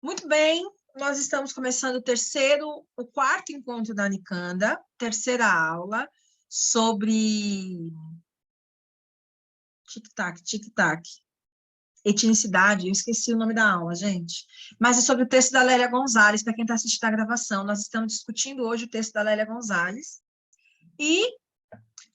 Muito bem, nós estamos começando o quarto encontro da Unicanda, terceira aula, sobre tic-tac, etnicidade, eu esqueci o nome da aula, gente, mas é sobre o texto da Lélia Gonzalez, para quem está assistindo a gravação, nós estamos discutindo hoje o texto da Lélia Gonzalez, e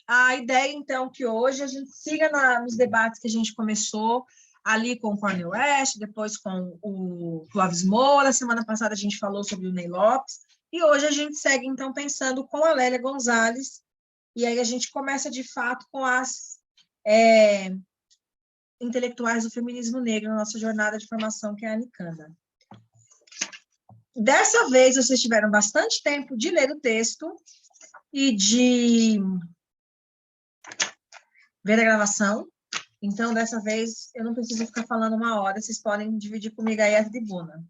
a ideia, então, que hoje a gente siga nos debates que a gente começou ali com o Cornel West, depois com o Clóvis Moura, semana passada a gente falou sobre o Ney Lopes, e hoje a gente segue, então, pensando com a Lélia Gonzalez, e aí a gente começa, de fato, com as intelectuais do feminismo negro na nossa jornada de formação, que é a Unicanda. Dessa vez, vocês tiveram bastante tempo de ler o texto e de ver a gravação. Então, dessa vez, eu não preciso ficar falando uma hora, vocês podem dividir comigo aí a tribuna.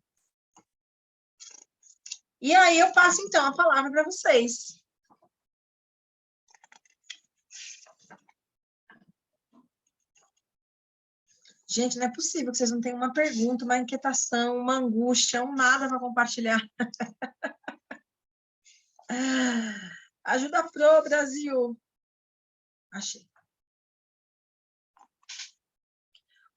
E aí eu passo, então, a palavra para vocês. Gente, não é possível que vocês não tenham uma pergunta, uma inquietação, uma angústia, um nada para compartilhar. Ajuda a Pro, Brasil. Achei.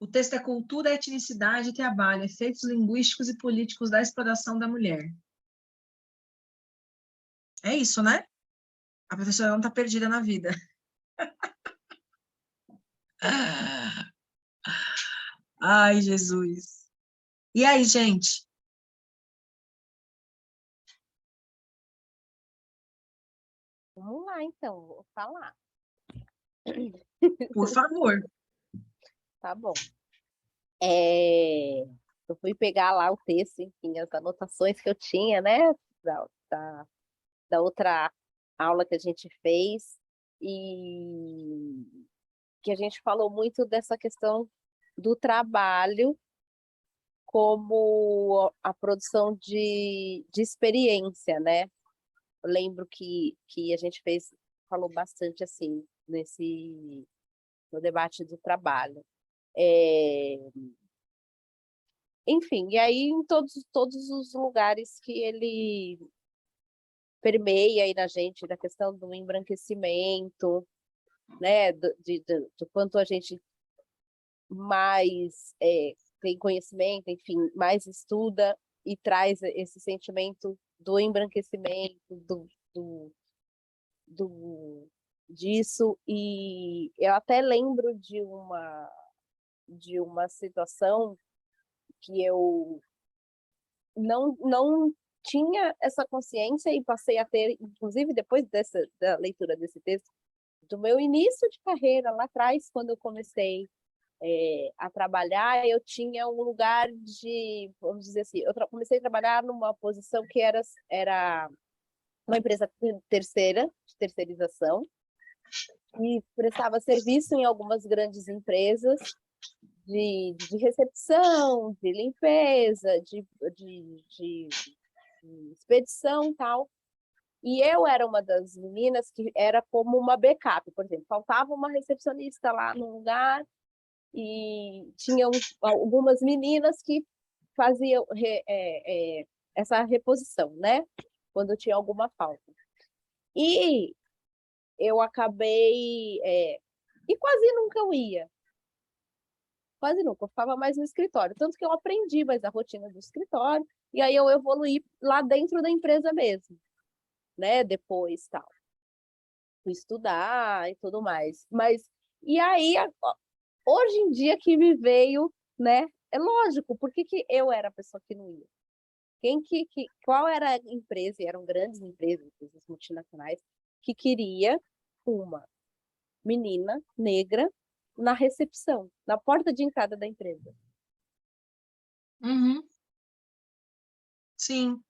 O texto é Cultura, Etnicidade e Trabalho, Efeitos Linguísticos e Políticos da Exploração da Mulher. É isso, né? A professora não está perdida na vida. Ai, Jesus. E aí, gente? Vamos lá, então, vou falar. Por favor. Tá bom. Eu fui pegar lá o texto, enfim, as anotações que eu tinha, né, da outra aula que a gente fez, e que a gente falou muito dessa questão do trabalho como a produção de experiência, né? Eu lembro que a gente falou bastante assim no debate do trabalho. Enfim, e aí em todos os lugares que ele permeia aí na gente, da questão do embranquecimento, né, do quanto a gente mais tem conhecimento, enfim, mais estuda e traz esse sentimento do embranquecimento, disso, e eu até lembro de uma situação que eu não tinha essa consciência e passei a ter, inclusive depois da leitura desse texto, do meu início de carreira lá atrás, quando eu comecei a trabalhar, eu tinha um lugar de, vamos dizer assim, eu comecei a trabalhar numa posição que era uma empresa de terceirização, e prestava serviço em algumas grandes empresas de recepção, de limpeza, de expedição e tal. E eu era uma das meninas que era como uma backup, por exemplo, faltava uma recepcionista lá no lugar e tinham algumas meninas que faziam essa reposição, né? Quando tinha alguma falta. E eu acabei... e quase nunca eu ia. Quase nunca, eu ficava mais no escritório. Tanto que eu aprendi mais a rotina do escritório, e aí eu evoluí lá dentro da empresa mesmo, né? Depois, tal. Fui estudar e tudo mais. E aí, hoje em dia que me veio, né? É lógico, por que eu era a pessoa que não ia? Qual era a empresa, e eram grandes empresas multinacionais, que queria uma menina negra na recepção, na porta de entrada da empresa. Uhum. Sim.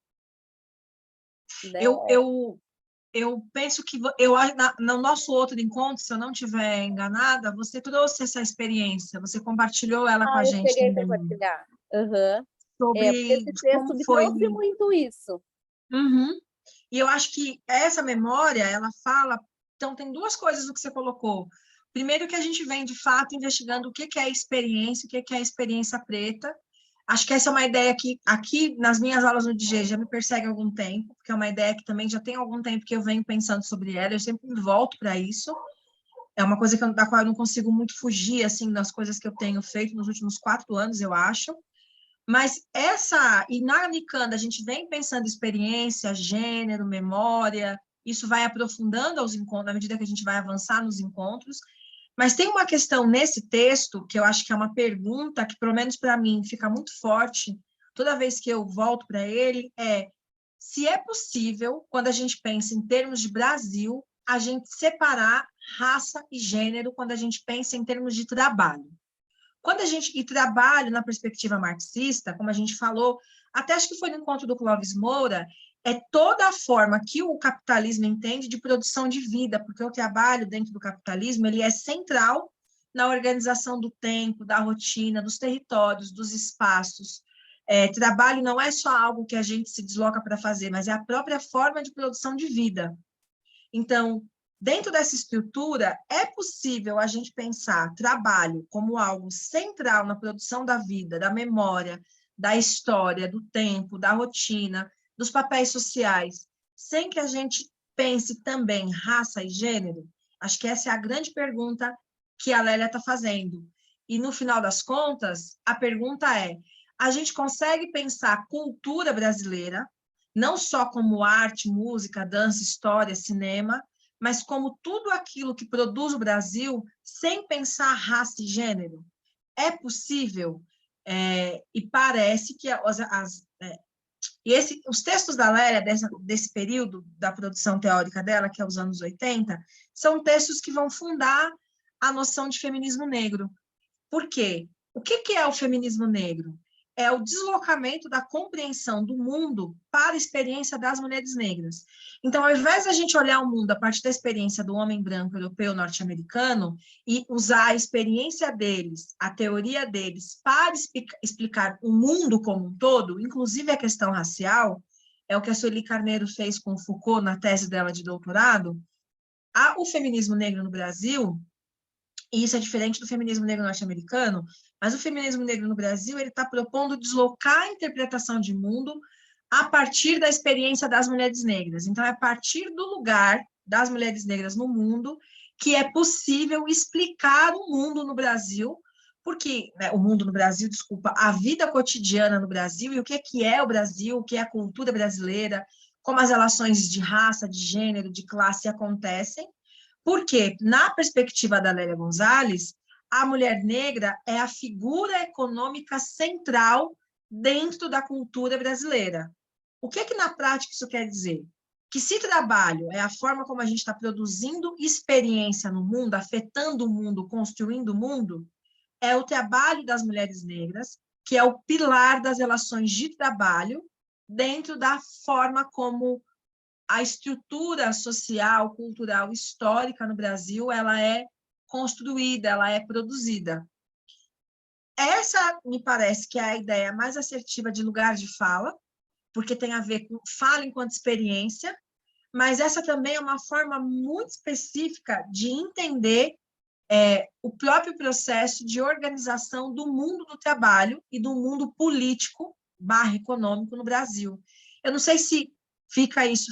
Né? Eu penso que no nosso outro encontro, se eu não estiver enganada, você trouxe essa experiência, você compartilhou ela com a Eu gente cheguei a também. compartilhar. Uhum. Porque Sobre esse texto como me foi. trouxe muito isso. Uhum. E eu acho que essa memória, ela fala... Então, tem duas coisas no que você colocou. Primeiro, que a gente vem, de fato, investigando o que é experiência, o que é experiência preta. Acho que essa é uma ideia que, aqui, nas minhas aulas no DG, já me persegue há algum tempo, porque é uma ideia que também já tem algum tempo que eu venho pensando sobre ela, eu sempre me volto para isso. É uma coisa da qual eu não consigo muito fugir, assim, das coisas que eu tenho feito nos últimos 4 anos, eu acho. Mas e na Unicanda, a gente vem pensando experiência, gênero, memória, isso vai aprofundando aos encontros, à medida que a gente vai avançar nos encontros. Mas tem uma questão nesse texto, que eu acho que é uma pergunta que, pelo menos para mim, fica muito forte, toda vez que eu volto para ele, se é possível, quando a gente pensa em termos de Brasil, a gente separar raça e gênero quando a gente pensa em termos de trabalho. E trabalho na perspectiva marxista, como a gente falou, até acho que foi no encontro do Clóvis Moura, é toda a forma que o capitalismo entende de produção de vida, porque o trabalho dentro do capitalismo ele é central na organização do tempo, da rotina, dos territórios, dos espaços. Trabalho não é só algo que a gente se desloca para fazer, mas é a própria forma de produção de vida. Então, dentro dessa estrutura, é possível a gente pensar trabalho como algo central na produção da vida, da memória, da história, do tempo, da rotina, dos papéis sociais, sem que a gente pense também raça e gênero? Acho que essa é a grande pergunta que a Lélia está fazendo. E, no final das contas, a pergunta é: a gente consegue pensar cultura brasileira, não só como arte, música, dança, história, cinema, mas como tudo aquilo que produz o Brasil, sem pensar raça e gênero? É possível? E parece que os textos da Lélia, desse período da produção teórica dela, que é os anos 80, são textos que vão fundar a noção de feminismo negro. Por quê? O que é o feminismo negro? É o deslocamento da compreensão do mundo para a experiência das mulheres negras. Então, ao invés de a gente olhar o mundo a partir da experiência do homem branco, europeu, norte-americano, e usar a experiência deles, a teoria deles, para explicar o mundo como um todo, inclusive a questão racial, é o que a Sueli Carneiro fez com Foucault na tese dela de doutorado. O feminismo negro no Brasil, e isso é diferente do feminismo negro norte-americano, mas o feminismo negro no Brasil ele está propondo deslocar a interpretação de mundo a partir da experiência das mulheres negras. Então, é a partir do lugar das mulheres negras no mundo que é possível explicar o mundo no Brasil, porque o mundo no Brasil, desculpa, a vida cotidiana no Brasil e o que é o Brasil, o que é a cultura brasileira, como as relações de raça, de gênero, de classe acontecem. Porque, na perspectiva da Lélia Gonzalez, a mulher negra é a figura econômica central dentro da cultura brasileira. O que na prática isso quer dizer? Que se trabalho é a forma como a gente está produzindo experiência no mundo, afetando o mundo, construindo o mundo, é o trabalho das mulheres negras, que é o pilar das relações de trabalho, dentro da forma como a estrutura social, cultural, histórica no Brasil, ela é construída, ela é produzida. Essa, me parece, que é a ideia mais assertiva de lugar de fala, porque tem a ver com fala enquanto experiência, mas essa também é uma forma muito específica de entender o próprio processo de organização do mundo do trabalho e do mundo político / econômico no Brasil. Eu não sei se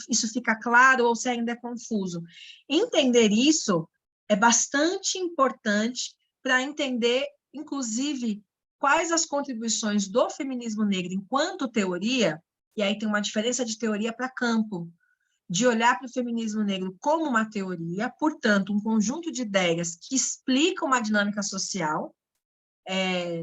isso fica claro ou se ainda é confuso. Entender isso é bastante importante para entender, inclusive, quais as contribuições do feminismo negro enquanto teoria, e aí tem uma diferença de teoria para campo, de olhar para o feminismo negro como uma teoria, portanto, um conjunto de ideias que explicam uma dinâmica social,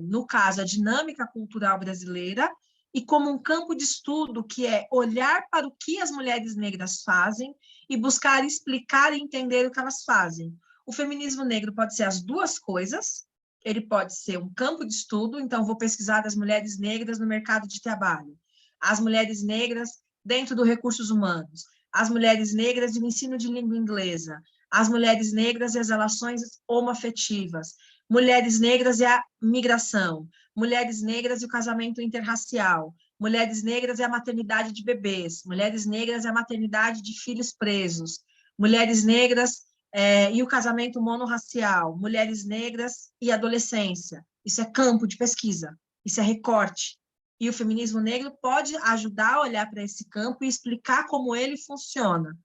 no caso, a dinâmica cultural brasileira, e como um campo de estudo que é olhar para o que as mulheres negras fazem e buscar explicar e entender o que elas fazem. O feminismo negro pode ser as duas coisas, ele pode ser um campo de estudo, então vou pesquisar as mulheres negras no mercado de trabalho, as mulheres negras dentro dos recursos humanos, as mulheres negras e o ensino de língua inglesa, as mulheres negras e as relações homoafetivas, mulheres negras e a migração, mulheres negras e o casamento interracial, mulheres negras e a maternidade de bebês, mulheres negras e a maternidade de filhos presos, mulheres negras e o casamento monorracial, mulheres negras e adolescência. Isso é campo de pesquisa, isso é recorte. E o feminismo negro pode ajudar a olhar para esse campo e explicar como ele funciona.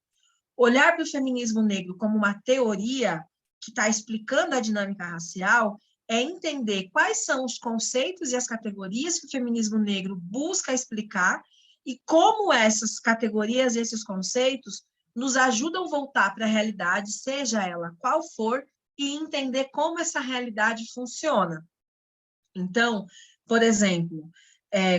Olhar para o feminismo negro como uma teoria que está explicando a dinâmica racial é entender quais são os conceitos e as categorias que o feminismo negro busca explicar e como essas categorias, esses conceitos, nos ajudam a voltar para a realidade, seja ela qual for, e entender como essa realidade funciona. Então, por exemplo,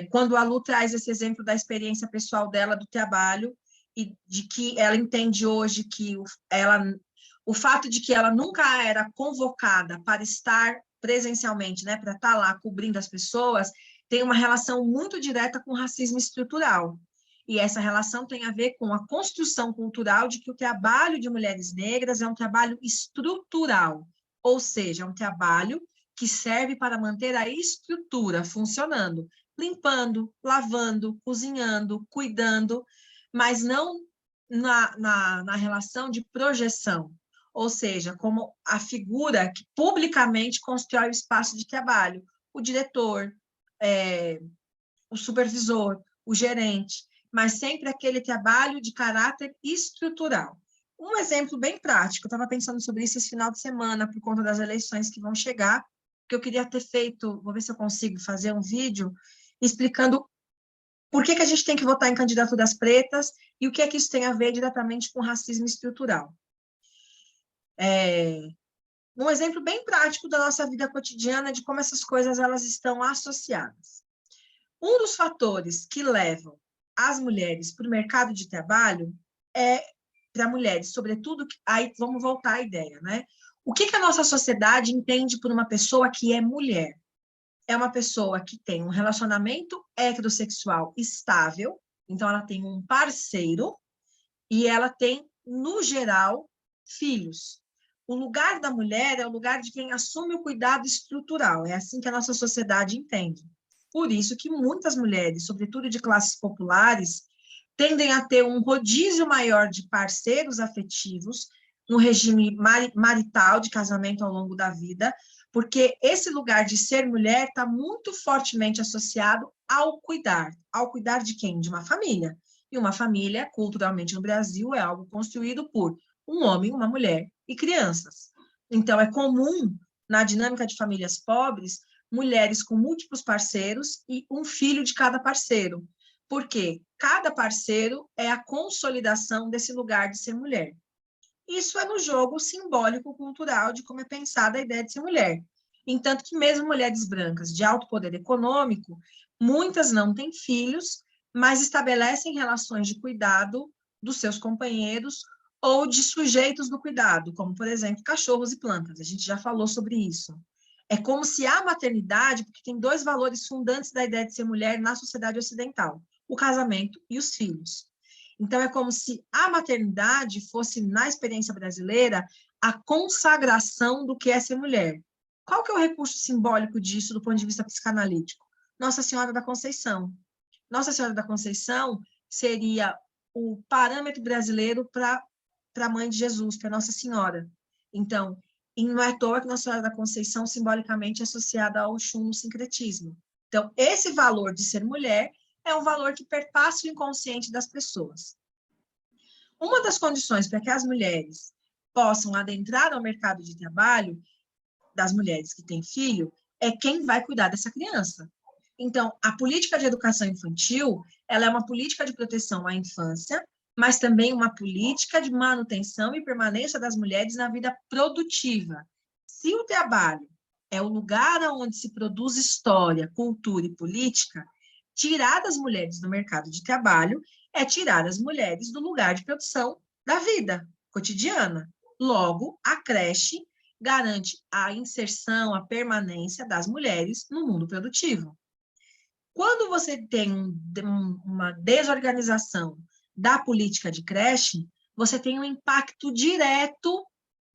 quando a Lu traz esse exemplo da experiência pessoal dela do trabalho, e de que ela entende hoje que o fato de que ela nunca era convocada para estar presencialmente, né, para estar lá cobrindo as pessoas, tem uma relação muito direta com o racismo estrutural. E essa relação tem a ver com a construção cultural de que o trabalho de mulheres negras é um trabalho estrutural, ou seja, é um trabalho que serve para manter a estrutura funcionando, limpando, lavando, cozinhando, cuidando, mas não na relação de projeção, ou seja, como a figura que publicamente constrói o espaço de trabalho, o diretor, o supervisor, o gerente, mas sempre aquele trabalho de caráter estrutural. Um exemplo bem prático, eu estava pensando sobre isso esse final de semana, por conta das eleições que vão chegar, que eu queria ter feito, vou ver se eu consigo fazer um vídeo explicando por que a gente tem que votar em candidaturas pretas e o que é que isso tem a ver diretamente com racismo estrutural. Um exemplo bem prático da nossa vida cotidiana, de como essas coisas elas estão associadas. Um dos fatores que levam as mulheres para o mercado de trabalho para mulheres, sobretudo, aí vamos voltar à ideia, né? O que a nossa sociedade entende por uma pessoa que é mulher? É uma pessoa que tem um relacionamento heterossexual estável, então ela tem um parceiro e ela tem, no geral, filhos. O lugar da mulher é o lugar de quem assume o cuidado estrutural, é assim que a nossa sociedade entende. Por isso que muitas mulheres, sobretudo de classes populares, tendem a ter um rodízio maior de parceiros afetivos, no regime marital de casamento ao longo da vida, porque esse lugar de ser mulher está muito fortemente associado ao cuidar de quem? De uma família. E uma família, culturalmente no Brasil, é algo construído por um homem, uma mulher e crianças. Então, é comum, na dinâmica de famílias pobres, mulheres com múltiplos parceiros e um filho de cada parceiro. Porque cada parceiro é a consolidação desse lugar de ser mulher. Isso é no jogo simbólico cultural de como é pensada a ideia de ser mulher. Entanto que mesmo mulheres brancas de alto poder econômico, muitas não têm filhos, mas estabelecem relações de cuidado dos seus companheiros ou de sujeitos do cuidado, como, por exemplo, cachorros e plantas. A gente já falou sobre isso. É como se a maternidade, porque tem dois valores fundantes da ideia de ser mulher na sociedade ocidental, o casamento e os filhos. Então, é como se a maternidade fosse, na experiência brasileira, a consagração do que é ser mulher. Qual que é o recurso simbólico disso do ponto de vista psicanalítico? Nossa Senhora da Conceição. Nossa Senhora da Conceição seria o parâmetro brasileiro para a mãe de Jesus, para Nossa Senhora. Então, e não é à toa que Nossa Senhora da Conceição simbolicamente é associada ao Oxum no sincretismo. Então, esse valor de ser mulher é um valor que perpassa o inconsciente das pessoas. Uma das condições para que as mulheres possam adentrar ao mercado de trabalho, das mulheres que têm filho, é quem vai cuidar dessa criança. Então, a política de educação infantil, ela é uma política de proteção à infância, mas também uma política de manutenção e permanência das mulheres na vida produtiva. Se o trabalho é o lugar onde se produz história, cultura e política, tirar as mulheres do mercado de trabalho é tirar as mulheres do lugar de produção da vida cotidiana. Logo, a creche garante a inserção, a permanência das mulheres no mundo produtivo. Quando você tem uma desorganização da política de creche, você tem um impacto direto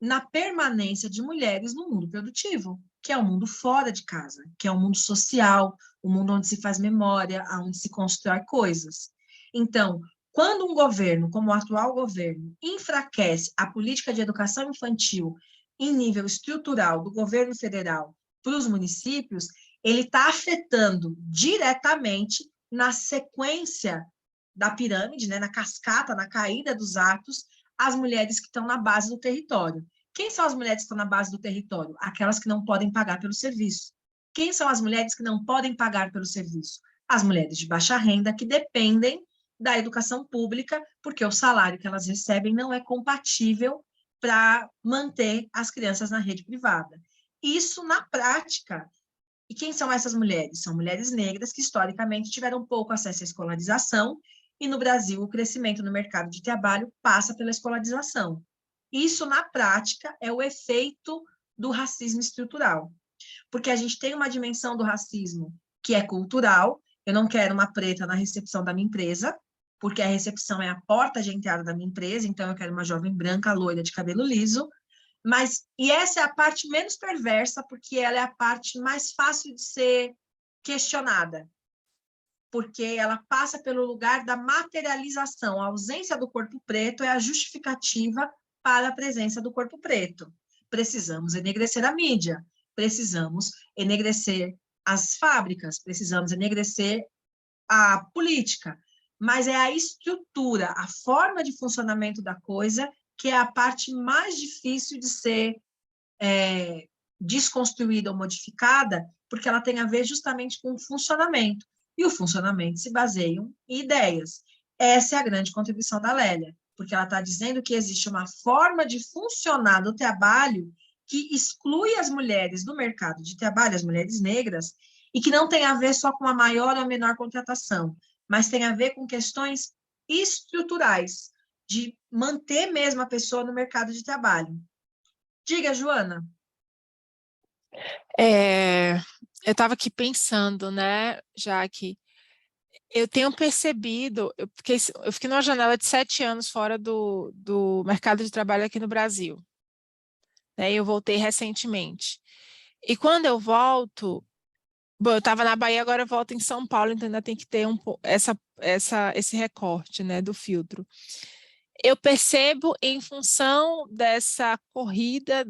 na permanência de mulheres no mundo produtivo, que é o mundo fora de casa, que é o mundo social, o mundo onde se faz memória, onde se constrói coisas. Então, quando um governo, como o atual governo, enfraquece a política de educação infantil em nível estrutural do governo federal para os municípios, ele está afetando diretamente na sequência da pirâmide, né, na cascata, na caída dos atos, as mulheres que estão na base do território. Quem são as mulheres que estão na base do território? Aquelas que não podem pagar pelo serviço. Quem são as mulheres que não podem pagar pelo serviço? As mulheres de baixa renda que dependem da educação pública, porque o salário que elas recebem não é compatível para manter as crianças na rede privada. Isso na prática. E quem são essas mulheres? São mulheres negras que historicamente tiveram pouco acesso à escolarização, e no Brasil o crescimento no mercado de trabalho passa pela escolarização. Isso, na prática, é o efeito do racismo estrutural, porque a gente tem uma dimensão do racismo que é cultural. Eu não quero uma preta na recepção da minha empresa, porque a recepção é a porta de entrada da minha empresa, então eu quero uma jovem branca, loira, de cabelo liso. E essa é a parte menos perversa, porque ela é a parte mais fácil de ser questionada, porque ela passa pelo lugar da materialização. A ausência do corpo preto é a justificativa para a presença do corpo preto. Precisamos enegrecer a mídia, precisamos enegrecer as fábricas, precisamos enegrecer a política, mas é a estrutura, a forma de funcionamento da coisa que é a parte mais difícil de ser desconstruída ou modificada, porque ela tem a ver justamente com o funcionamento, e o funcionamento se baseia em ideias. Essa é a grande contribuição da Lélia, porque ela está dizendo que existe uma forma de funcionar do trabalho que exclui as mulheres do mercado de trabalho, as mulheres negras, e que não tem a ver só com a maior ou menor contratação, mas tem a ver com questões estruturais, de manter mesmo a pessoa no mercado de trabalho. Diga, Joana. Eu estava aqui pensando, né, Jaque, eu tenho percebido, eu fiquei numa janela de 7 anos fora do mercado de trabalho aqui no Brasil, né, e eu voltei recentemente. E quando eu volto, bom, eu estava na Bahia, agora eu volto em São Paulo, então ainda tem que ter esse recorte, né, do filtro. Eu percebo, em função dessa corrida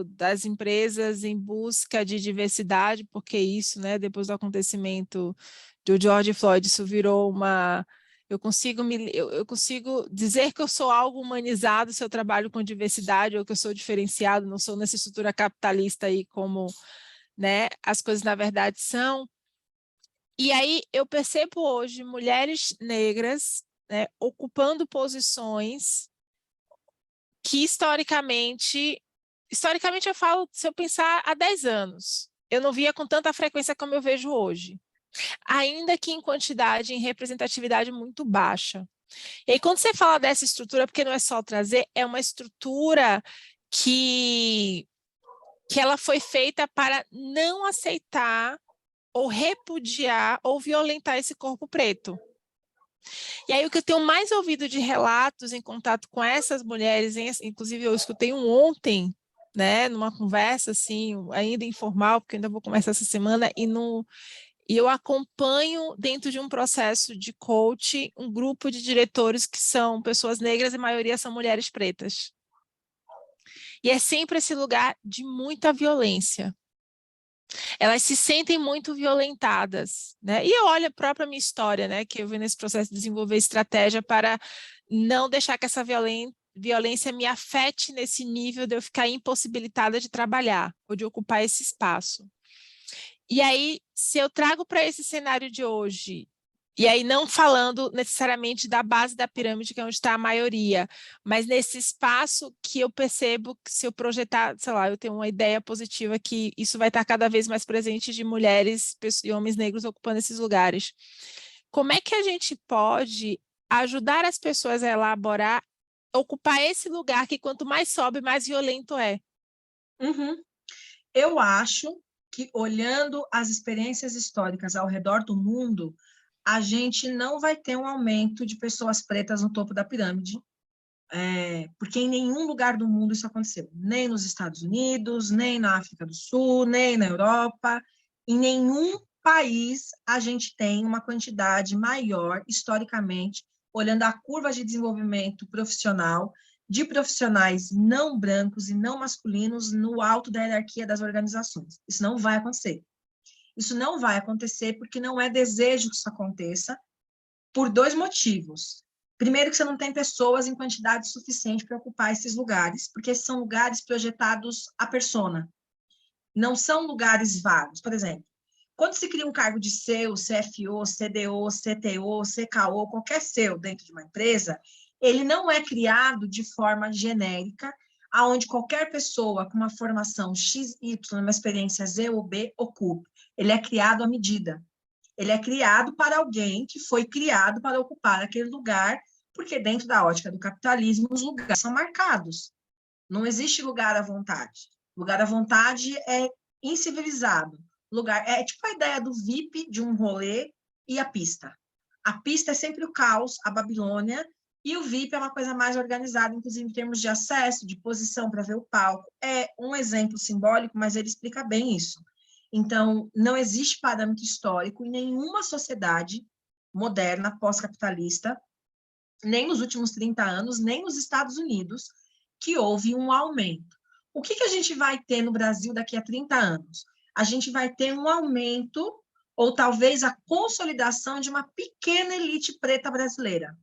das empresas em busca de diversidade, porque isso, né, depois do acontecimento do George Floyd, isso virou uma... Eu consigo dizer que eu sou algo humanizado se eu trabalho com diversidade, ou que eu sou diferenciado, não sou nessa estrutura capitalista aí como, né, as coisas na verdade são. E aí eu percebo hoje mulheres negras, né, ocupando posições que historicamente eu falo, se eu pensar há 10 anos, eu não via com tanta frequência como eu vejo hoje, ainda que em quantidade, em representatividade muito baixa. E aí, quando você fala dessa estrutura, porque não é só trazer, é uma estrutura que ela foi feita para não aceitar ou repudiar ou violentar esse corpo preto. E aí o que eu tenho mais ouvido de relatos em contato com essas mulheres, inclusive eu escutei um ontem, né, numa conversa assim, ainda informal, porque ainda vou começar essa semana, e eu acompanho dentro de um processo de coach um grupo de diretores que são pessoas negras e a maioria são mulheres pretas. E é sempre esse lugar de muita violência. Elas se sentem muito violentadas, né? E eu olho a própria minha história, né? Que eu vi nesse processo de desenvolver estratégia para não deixar que essa violência me afete nesse nível de eu ficar impossibilitada de trabalhar ou de ocupar esse espaço. E aí, se eu trago para esse cenário de hoje, e aí não falando necessariamente da base da pirâmide, que é onde está a maioria, mas nesse espaço que eu percebo que se eu projetar, sei lá, eu tenho uma ideia positiva que isso vai estar cada vez mais presente de mulheres e homens negros ocupando esses lugares. Como é que a gente pode ajudar as pessoas a elaborar, ocupar esse lugar que quanto mais sobe, mais violento é? Uhum. Eu acho que, olhando as experiências históricas ao redor do mundo, a gente não vai ter um aumento de pessoas pretas no topo da pirâmide, porque em nenhum lugar do mundo isso aconteceu, nem nos Estados Unidos, nem na África do Sul, nem na Europa, em nenhum país a gente tem uma quantidade maior, historicamente, olhando a curva de desenvolvimento profissional, de profissionais não brancos e não masculinos no alto da hierarquia das organizações. Isso não vai acontecer. Isso não vai acontecer porque não é desejo que isso aconteça, por 2 motivos. Primeiro, que você não tem pessoas em quantidade suficiente para ocupar esses lugares, porque esses são lugares projetados à persona, não são lugares vagos. Por exemplo, quando se cria um cargo de CEO, CFO, CDO, CTO, CKO, qualquer CEO dentro de uma empresa, ele não é criado de forma genérica, aonde qualquer pessoa com uma formação XY, uma experiência Z ou B, ocupe. Ele é criado à medida. Ele é criado para alguém que foi criado para ocupar aquele lugar, porque dentro da ótica do capitalismo, os lugares são marcados. Não existe lugar à vontade. Lugar à vontade é incivilizado. Lugar é tipo a ideia do VIP de um rolê e a pista. A pista é sempre o caos, a Babilônia, e o VIP é uma coisa mais organizada, inclusive em termos de acesso, de posição para ver o palco. É um exemplo simbólico, mas ele explica bem isso. Então, não existe parâmetro histórico em nenhuma sociedade moderna, pós-capitalista, nem nos últimos 30 anos, nem nos Estados Unidos, que houve um aumento. O que a gente vai ter no Brasil daqui a 30 anos? A gente vai ter um aumento, ou talvez a consolidação de uma pequena elite preta brasileira,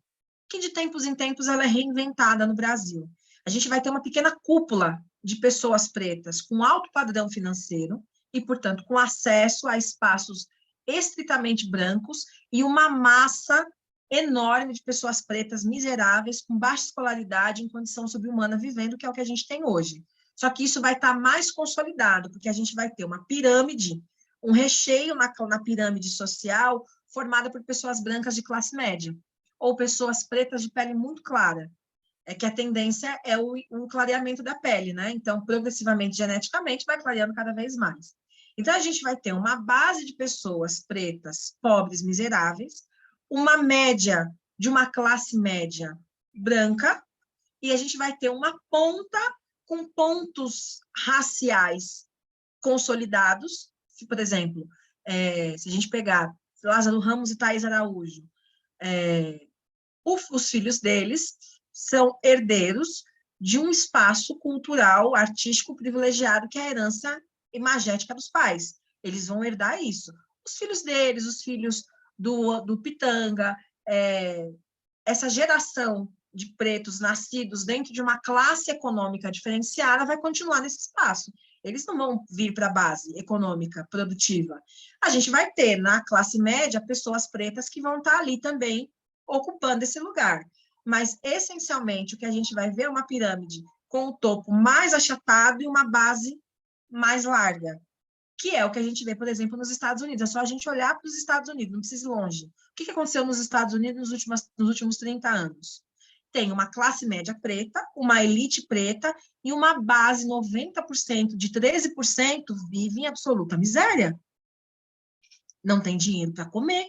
que de tempos em tempos ela é reinventada no Brasil. A gente vai ter uma pequena cúpula de pessoas pretas com alto padrão financeiro e, portanto, com acesso a espaços estritamente brancos e uma massa enorme de pessoas pretas miseráveis, com baixa escolaridade, em condição sobre-humana, vivendo, que é o que a gente tem hoje. Só que isso vai estar mais consolidado, porque a gente vai ter uma pirâmide, um recheio na pirâmide social formada por pessoas brancas de classe média, ou pessoas pretas de pele muito clara, que a tendência é o clareamento da pele, né? Então, progressivamente, geneticamente, vai clareando cada vez mais. Então, a gente vai ter uma base de pessoas pretas, pobres, miseráveis, uma média de uma classe média branca, e a gente vai ter uma ponta com pontos raciais consolidados. Se, por exemplo, se a gente pegar Lázaro Ramos e Thaís Araújo, os filhos deles são herdeiros de um espaço cultural, artístico privilegiado, que é a herança imagética dos pais. Eles vão herdar isso. Os filhos deles, os filhos do Pitanga, essa geração de pretos nascidos dentro de uma classe econômica diferenciada vai continuar nesse espaço. Eles não vão vir para a base econômica produtiva. A gente vai ter, na classe média, pessoas pretas que vão estar ali também ocupando esse lugar. Mas, essencialmente, o que a gente vai ver é uma pirâmide com o topo mais achatado e uma base mais larga, que é o que a gente vê, por exemplo, nos Estados Unidos. É só a gente olhar para os Estados Unidos, não precisa ir longe. O que aconteceu nos Estados Unidos nos últimos 30 anos? Tem uma classe média preta, uma elite preta e uma base, 90%, de 13% vive em absoluta miséria. Não tem dinheiro para comer.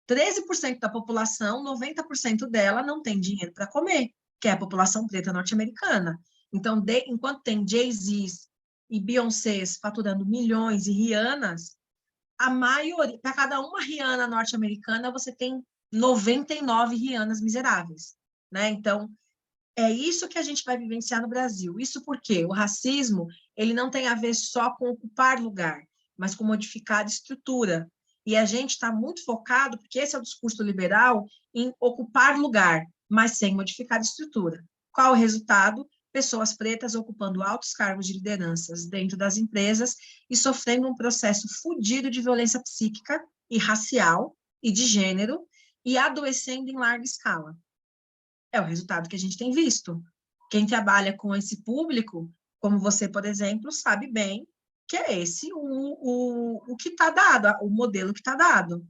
13% da população, 90% dela não tem dinheiro para comer, que é a população preta norte-americana. Então, enquanto tem Jay-Z's e Beyoncés faturando milhões e Rihannas, a maioria, para cada uma Rihanna norte-americana, você tem 99 Rihannas miseráveis, né? Então, é isso que a gente vai vivenciar no Brasil. Isso porque o racismo, ele não tem a ver só com ocupar lugar, mas com modificar estrutura. E a gente está muito focado, porque esse é o discurso liberal, em ocupar lugar, mas sem modificar estrutura. Qual o resultado? Pessoas pretas ocupando altos cargos de lideranças dentro das empresas e sofrendo um processo fodido de violência psíquica e racial e de gênero e adoecendo em larga escala. É o resultado que a gente tem visto. Quem trabalha com esse público, como você, por exemplo, sabe bem que é esse o que está dado, o modelo que está dado.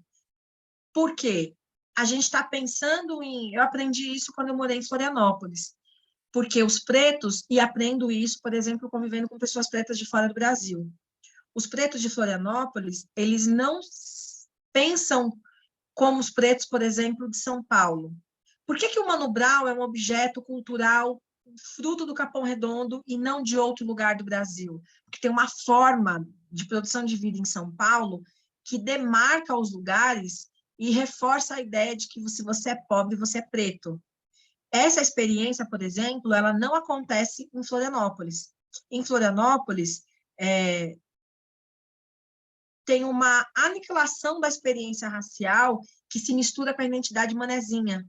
Por quê? A gente está pensando em... Eu aprendi isso quando eu morei em Florianópolis, porque os pretos, e aprendo isso, por exemplo, convivendo com pessoas pretas de fora do Brasil. Os pretos de Florianópolis, eles não pensam como os pretos, por exemplo, de São Paulo. Por que o Mano Brown é um objeto cultural fruto do Capão Redondo e não de outro lugar do Brasil? Porque tem uma forma de produção de vida em São Paulo que demarca os lugares e reforça a ideia de que se você é pobre, você é preto. Essa experiência, por exemplo, ela não acontece em Florianópolis. Em Florianópolis, tem uma aniquilação da experiência racial que se mistura com a identidade manezinha.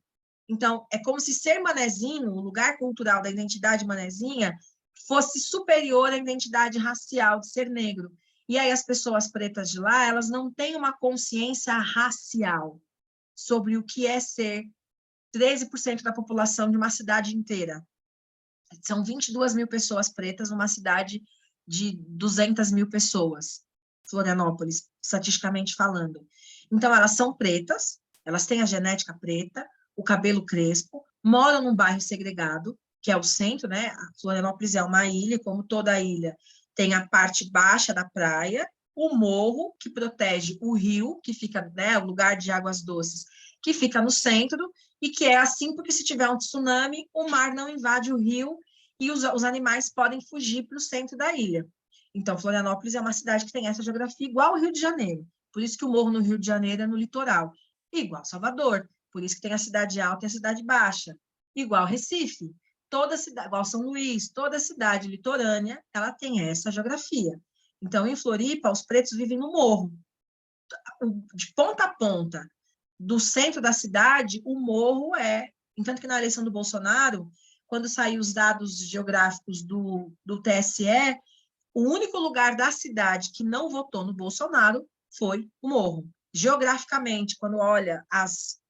Então, é como se ser manezinho, o lugar cultural da identidade manezinha, fosse superior à identidade racial de ser negro. E aí as pessoas pretas de lá, elas não têm uma consciência racial sobre o que é ser 13% da população de uma cidade inteira. São 22 mil pessoas pretas numa cidade de 200 mil pessoas, Florianópolis, estatisticamente falando. Então, elas são pretas, elas têm a genética preta, o cabelo crespo, moram num bairro segregado, que é o centro, né? A Florianópolis é uma ilha, como toda ilha, tem a parte baixa da praia, o morro, que protege o rio, que fica, né, o lugar de águas doces, que fica no centro, e que é assim porque se tiver um tsunami, o mar não invade o rio e os animais podem fugir para o centro da ilha. Então, Florianópolis é uma cidade que tem essa geografia igual ao Rio de Janeiro. Por isso que o morro no Rio de Janeiro é no litoral. Igual Salvador. Por isso que tem a cidade alta e a cidade baixa. Igual Recife. Toda cidade, igual São Luís, toda cidade litorânea, ela tem essa geografia. Então, em Floripa, os pretos vivem no morro. De ponta a ponta, do centro da cidade, o morro é... Entanto que na eleição do Bolsonaro, quando saíram os dados geográficos do TSE, o único lugar da cidade que não votou no Bolsonaro foi o morro. Geograficamente, quando olha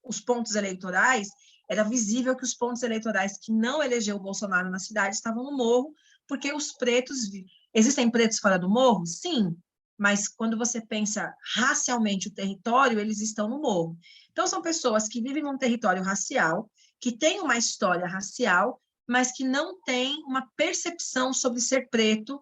os pontos eleitorais, era visível que os pontos eleitorais que não elegeu o Bolsonaro na cidade estavam no morro, porque os pretos... Existem pretos fora do morro? Sim, mas quando você pensa racialmente o território, eles estão no morro. Então, são pessoas que vivem num território racial, que têm uma história racial, mas que não têm uma percepção sobre ser preto,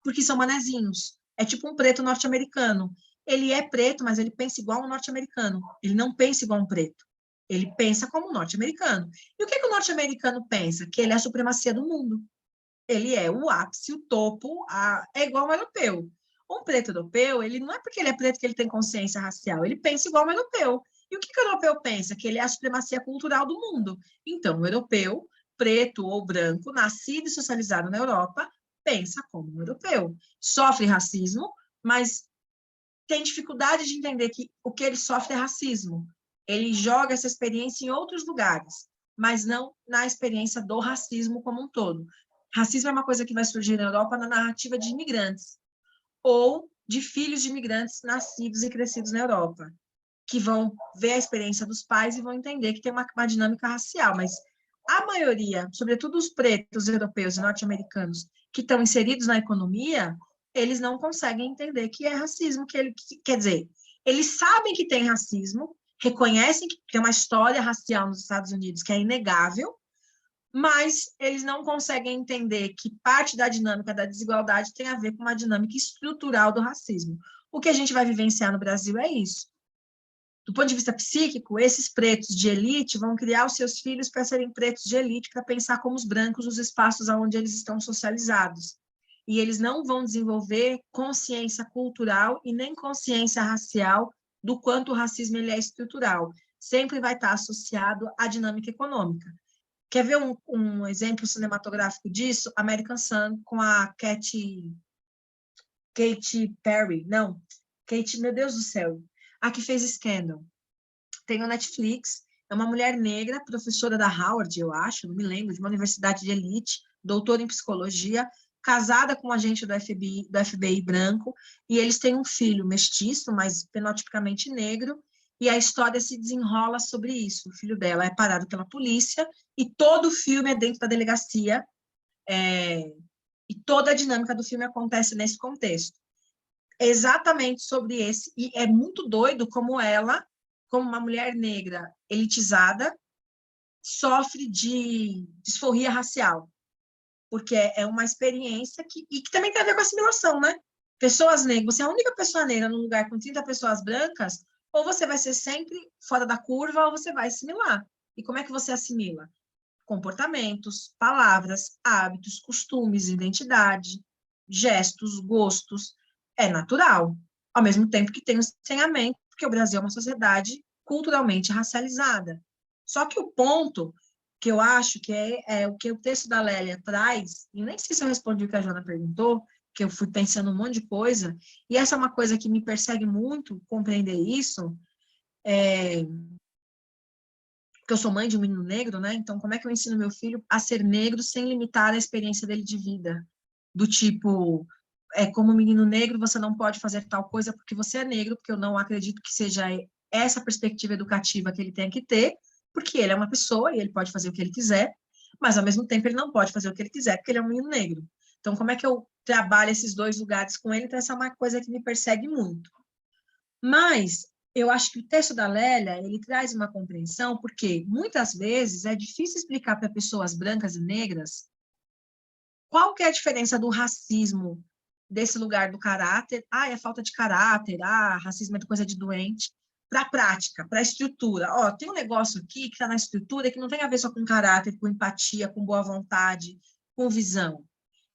porque são manezinhos. É tipo um preto norte-americano. Ele é preto, mas ele pensa igual um norte-americano. Ele não pensa igual um preto. Ele pensa como um norte-americano. E o que o norte-americano pensa? Que ele é a supremacia do mundo. Ele é o ápice, o topo, é igual um europeu. Um preto europeu, ele não é porque ele é preto que ele tem consciência racial, ele pensa igual um europeu. E o que o europeu pensa? Que ele é a supremacia cultural do mundo. Então, o europeu, preto ou branco, nascido e socializado na Europa, pensa como um europeu. Sofre racismo, mas tem dificuldade de entender que o que ele sofre é racismo. Ele joga essa experiência em outros lugares, mas não na experiência do racismo como um todo. Racismo é uma coisa que vai surgir na Europa na narrativa de imigrantes, ou de filhos de imigrantes nascidos e crescidos na Europa, que vão ver a experiência dos pais e vão entender que tem uma dinâmica racial, mas a maioria, sobretudo os pretos europeus e norte-americanos que estão inseridos na economia, eles não conseguem entender que é racismo, quer dizer, eles sabem que tem racismo, reconhecem que tem uma história racial nos Estados Unidos que é inegável, mas eles não conseguem entender que parte da dinâmica da desigualdade tem a ver com uma dinâmica estrutural do racismo. O que a gente vai vivenciar no Brasil é isso. Do ponto de vista psíquico, esses pretos de elite vão criar os seus filhos para serem pretos de elite, para pensar como os brancos nos espaços onde eles estão socializados. E eles não vão desenvolver consciência cultural e nem consciência racial do quanto o racismo ele é estrutural. Sempre vai estar associado à dinâmica econômica. Quer ver um exemplo cinematográfico disso? American Sun, com a Katy Perry. Não, Katy, meu Deus do céu. A que fez Scandal. Tem no Netflix. É uma mulher negra, professora da Howard, eu acho, não me lembro, de uma universidade de elite, doutora em psicologia, casada com um agente do FBI branco, e eles têm um filho mestiço, mas fenotipicamente negro, e a história se desenrola sobre isso. O filho dela é parado pela polícia, e todo o filme é dentro da delegacia, e toda a dinâmica do filme acontece nesse contexto. É exatamente sobre esse, e é muito doido como ela, como uma mulher negra elitizada, sofre de disforia racial, porque é uma experiência que também tem a ver com assimilação, né? Pessoas negras, você é a única pessoa negra num lugar com 30 pessoas brancas, ou você vai ser sempre fora da curva, ou você vai assimilar. E como é que você assimila? Comportamentos, palavras, hábitos, costumes, identidade, gestos, gostos. É natural. Ao mesmo tempo que tem o estranhamento, porque o Brasil é uma sociedade culturalmente racializada. Só que o ponto que eu acho que é o que o texto da Lélia traz, e nem sei se eu respondi o que a Joana perguntou, que eu fui pensando um monte de coisa, e essa é uma coisa que me persegue muito, compreender isso, porque eu sou mãe de um menino negro, né? Então, como é que eu ensino meu filho a ser negro sem limitar a experiência dele de vida? Do tipo, como menino negro, você não pode fazer tal coisa porque você é negro, porque eu não acredito que seja essa perspectiva educativa que ele tem que ter, porque ele é uma pessoa e ele pode fazer o que ele quiser, mas, ao mesmo tempo, ele não pode fazer o que ele quiser, porque ele é um menino negro. Então, como é que eu trabalho esses dois lugares com ele? Então, essa é uma coisa que me persegue muito. Mas eu acho que o texto da Lélia, ele traz uma compreensão, porque muitas vezes é difícil explicar para pessoas brancas e negras qual que é a diferença do racismo desse lugar do caráter, é falta de caráter, racismo é coisa de doente, para a prática, para a estrutura. Tem um negócio aqui que está na estrutura que não tem a ver só com caráter, com empatia, com boa vontade, com visão.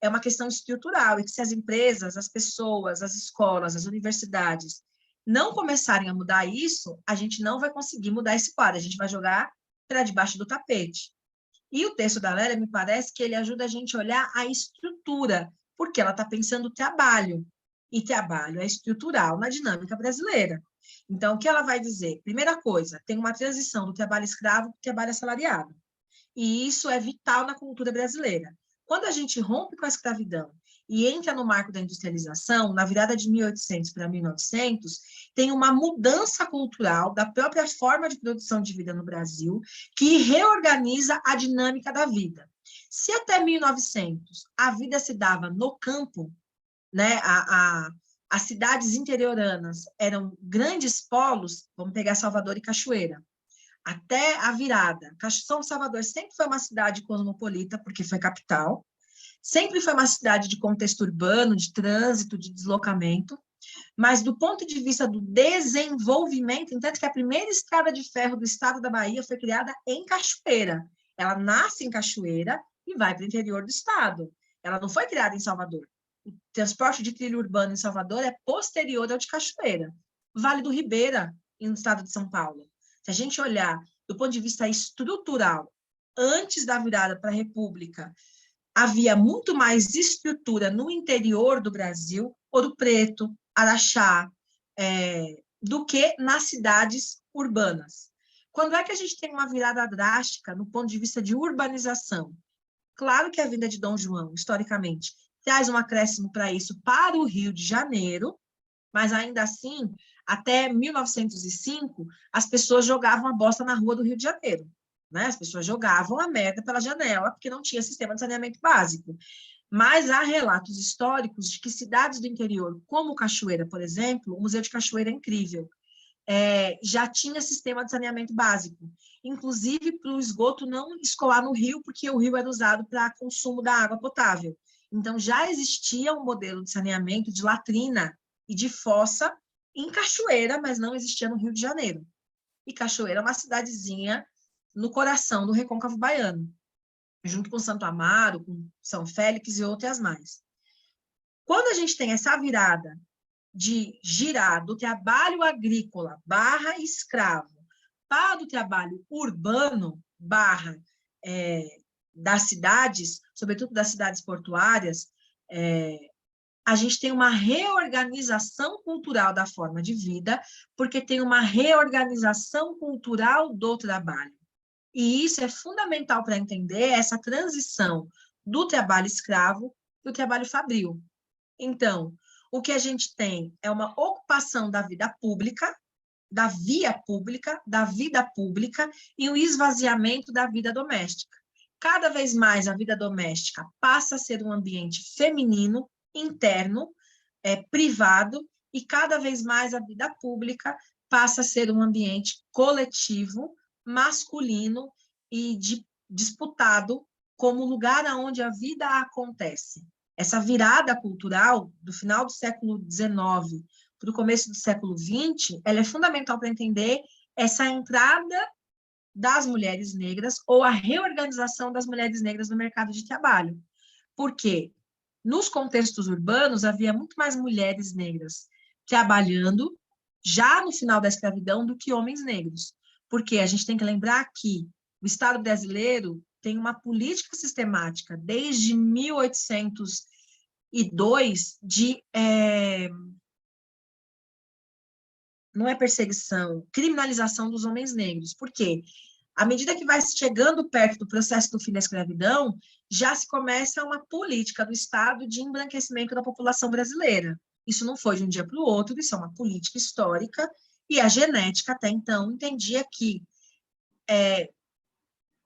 É uma questão estrutural, e que se as empresas, as pessoas, as escolas, as universidades não começarem a mudar isso, a gente não vai conseguir mudar esse quadro, a gente vai jogar para debaixo do tapete. E o texto da Lélia, me parece que ele ajuda a gente a olhar a estrutura, porque ela está pensando trabalho, e trabalho é estrutural na dinâmica brasileira. Então, o que ela vai dizer? Primeira coisa, tem uma transição do trabalho escravo para o trabalho assalariado, e isso é vital na cultura brasileira. Quando a gente rompe com a escravidão e entra no marco da industrialização, na virada de 1800 para 1900, tem uma mudança cultural da própria forma de produção de vida no Brasil, que reorganiza a dinâmica da vida. Se até 1900 a vida se dava no campo, né, as cidades interioranas eram grandes polos, vamos pegar Salvador e Cachoeira, até a virada. São Salvador sempre foi uma cidade cosmopolita, porque foi capital, sempre foi uma cidade de contexto urbano, de trânsito, de deslocamento, mas do ponto de vista do desenvolvimento, entanto que a primeira estrada de ferro do estado da Bahia foi criada em Cachoeira. Ela nasce em Cachoeira e vai para o interior do estado. Ela não foi criada em Salvador. O transporte de trilho urbano em Salvador é posterior ao de Cachoeira. Vale do Ribeira, no estado de São Paulo. Se a gente olhar do ponto de vista estrutural, antes da virada para a República, havia muito mais estrutura no interior do Brasil, Ouro Preto, Araxá, do que nas cidades urbanas. Quando é que a gente tem uma virada drástica no ponto de vista de urbanização? Claro que a vinda de Dom João, historicamente, traz um acréscimo para isso para o Rio de Janeiro, mas ainda assim, até 1905, as pessoas jogavam a bosta na rua do Rio de Janeiro, né? As pessoas jogavam a merda pela janela, porque não tinha sistema de saneamento básico. Mas há relatos históricos de que cidades do interior, como Cachoeira, por exemplo, o Museu de Cachoeira é incrível, já tinha sistema de saneamento básico, inclusive para o esgoto não escoar no rio, porque o rio era usado para consumo da água potável. Então, já existia um modelo de saneamento de latrina e de fossa em Cachoeira, mas não existia no Rio de Janeiro. E Cachoeira é uma cidadezinha no coração do Recôncavo Baiano, junto com Santo Amaro, com São Félix e outras mais. Quando a gente tem essa virada de girar do trabalho agrícola / escravo para o trabalho urbano / das cidades, sobretudo das cidades portuárias, a gente tem uma reorganização cultural da forma de vida, porque tem uma reorganização cultural do trabalho. E isso é fundamental para entender essa transição do trabalho escravo para o trabalho fabril. Então, o que a gente tem é uma ocupação da vida pública, da via pública, da vida pública, e o esvaziamento da vida doméstica. Cada vez mais a vida doméstica passa a ser um ambiente feminino, interno, privado, e cada vez mais a vida pública passa a ser um ambiente coletivo, masculino e disputado como lugar onde a vida acontece. Essa virada cultural do final do século XIX para o começo do século XX, ela é fundamental para entender essa entrada das mulheres negras ou a reorganização das mulheres negras no mercado de trabalho. Porque nos contextos urbanos havia muito mais mulheres negras trabalhando já no final da escravidão do que homens negros. Porque a gente tem que lembrar que o Estado brasileiro tem uma política sistemática desde 1800 e 2, não é perseguição, criminalização dos homens negros. Por quê? À medida que vai chegando perto do processo do fim da escravidão, já se começa uma política do Estado de embranquecimento da população brasileira. Isso não foi de um dia para o outro, isso é uma política histórica, e a genética, até então, entendia que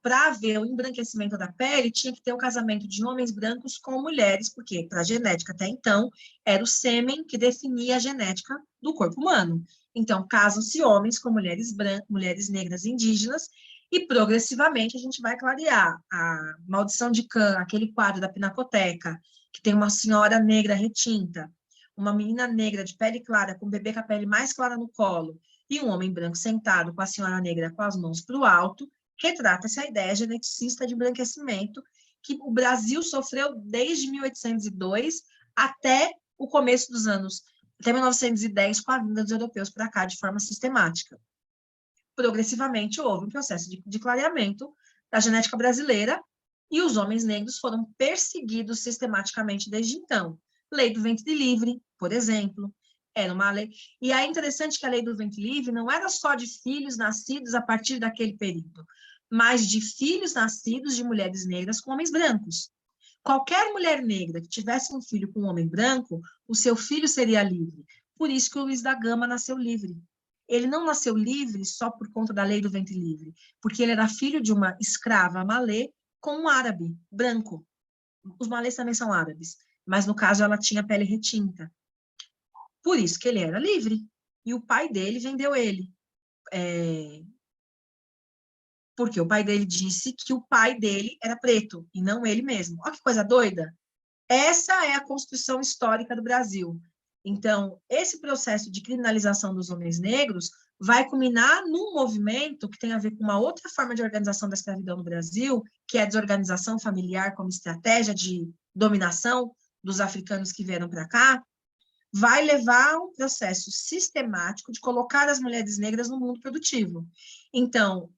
para haver o embranquecimento da pele, tinha que ter o casamento de homens brancos com mulheres, porque para a genética, até então, era o sêmen que definia a genética do corpo humano. Então, casam-se homens com mulheres brancas, mulheres negras indígenas, e progressivamente a gente vai clarear. A Maldição de Cã, aquele quadro da Pinacoteca, que tem uma senhora negra retinta, uma menina negra de pele clara, com um bebê com a pele mais clara no colo, e um homem branco sentado com a senhora negra com as mãos para o alto, retrata essa ideia geneticista de embranquecimento que o Brasil sofreu desde 1802 até o começo dos anos, até 1910, com a vinda dos europeus para cá de forma sistemática. Progressivamente houve um processo de clareamento da genética brasileira e os homens negros foram perseguidos sistematicamente desde então. Lei do ventre livre, por exemplo, era uma lei. E é interessante que a lei do ventre livre não era só de filhos nascidos a partir daquele período, mas de filhos nascidos de mulheres negras com homens brancos. Qualquer mulher negra que tivesse um filho com um homem branco, o seu filho seria livre. Por isso que o Luiz da Gama nasceu livre. Ele não nasceu livre só por conta da lei do ventre livre, porque ele era filho de uma escrava malê com um árabe branco. Os malês também são árabes, mas no caso ela tinha pele retinta. Por isso que ele era livre. E o pai dele vendeu ele. Porque o pai dele disse que o pai dele era preto, e não ele mesmo. Olha que coisa doida. Essa é a construção histórica do Brasil. Então, esse processo de criminalização dos homens negros vai culminar num movimento que tem a ver com uma outra forma de organização da escravidão no Brasil, que é a desorganização familiar como estratégia de dominação dos africanos que vieram para cá, vai levar a um processo sistemático de colocar as mulheres negras no mundo produtivo. Então,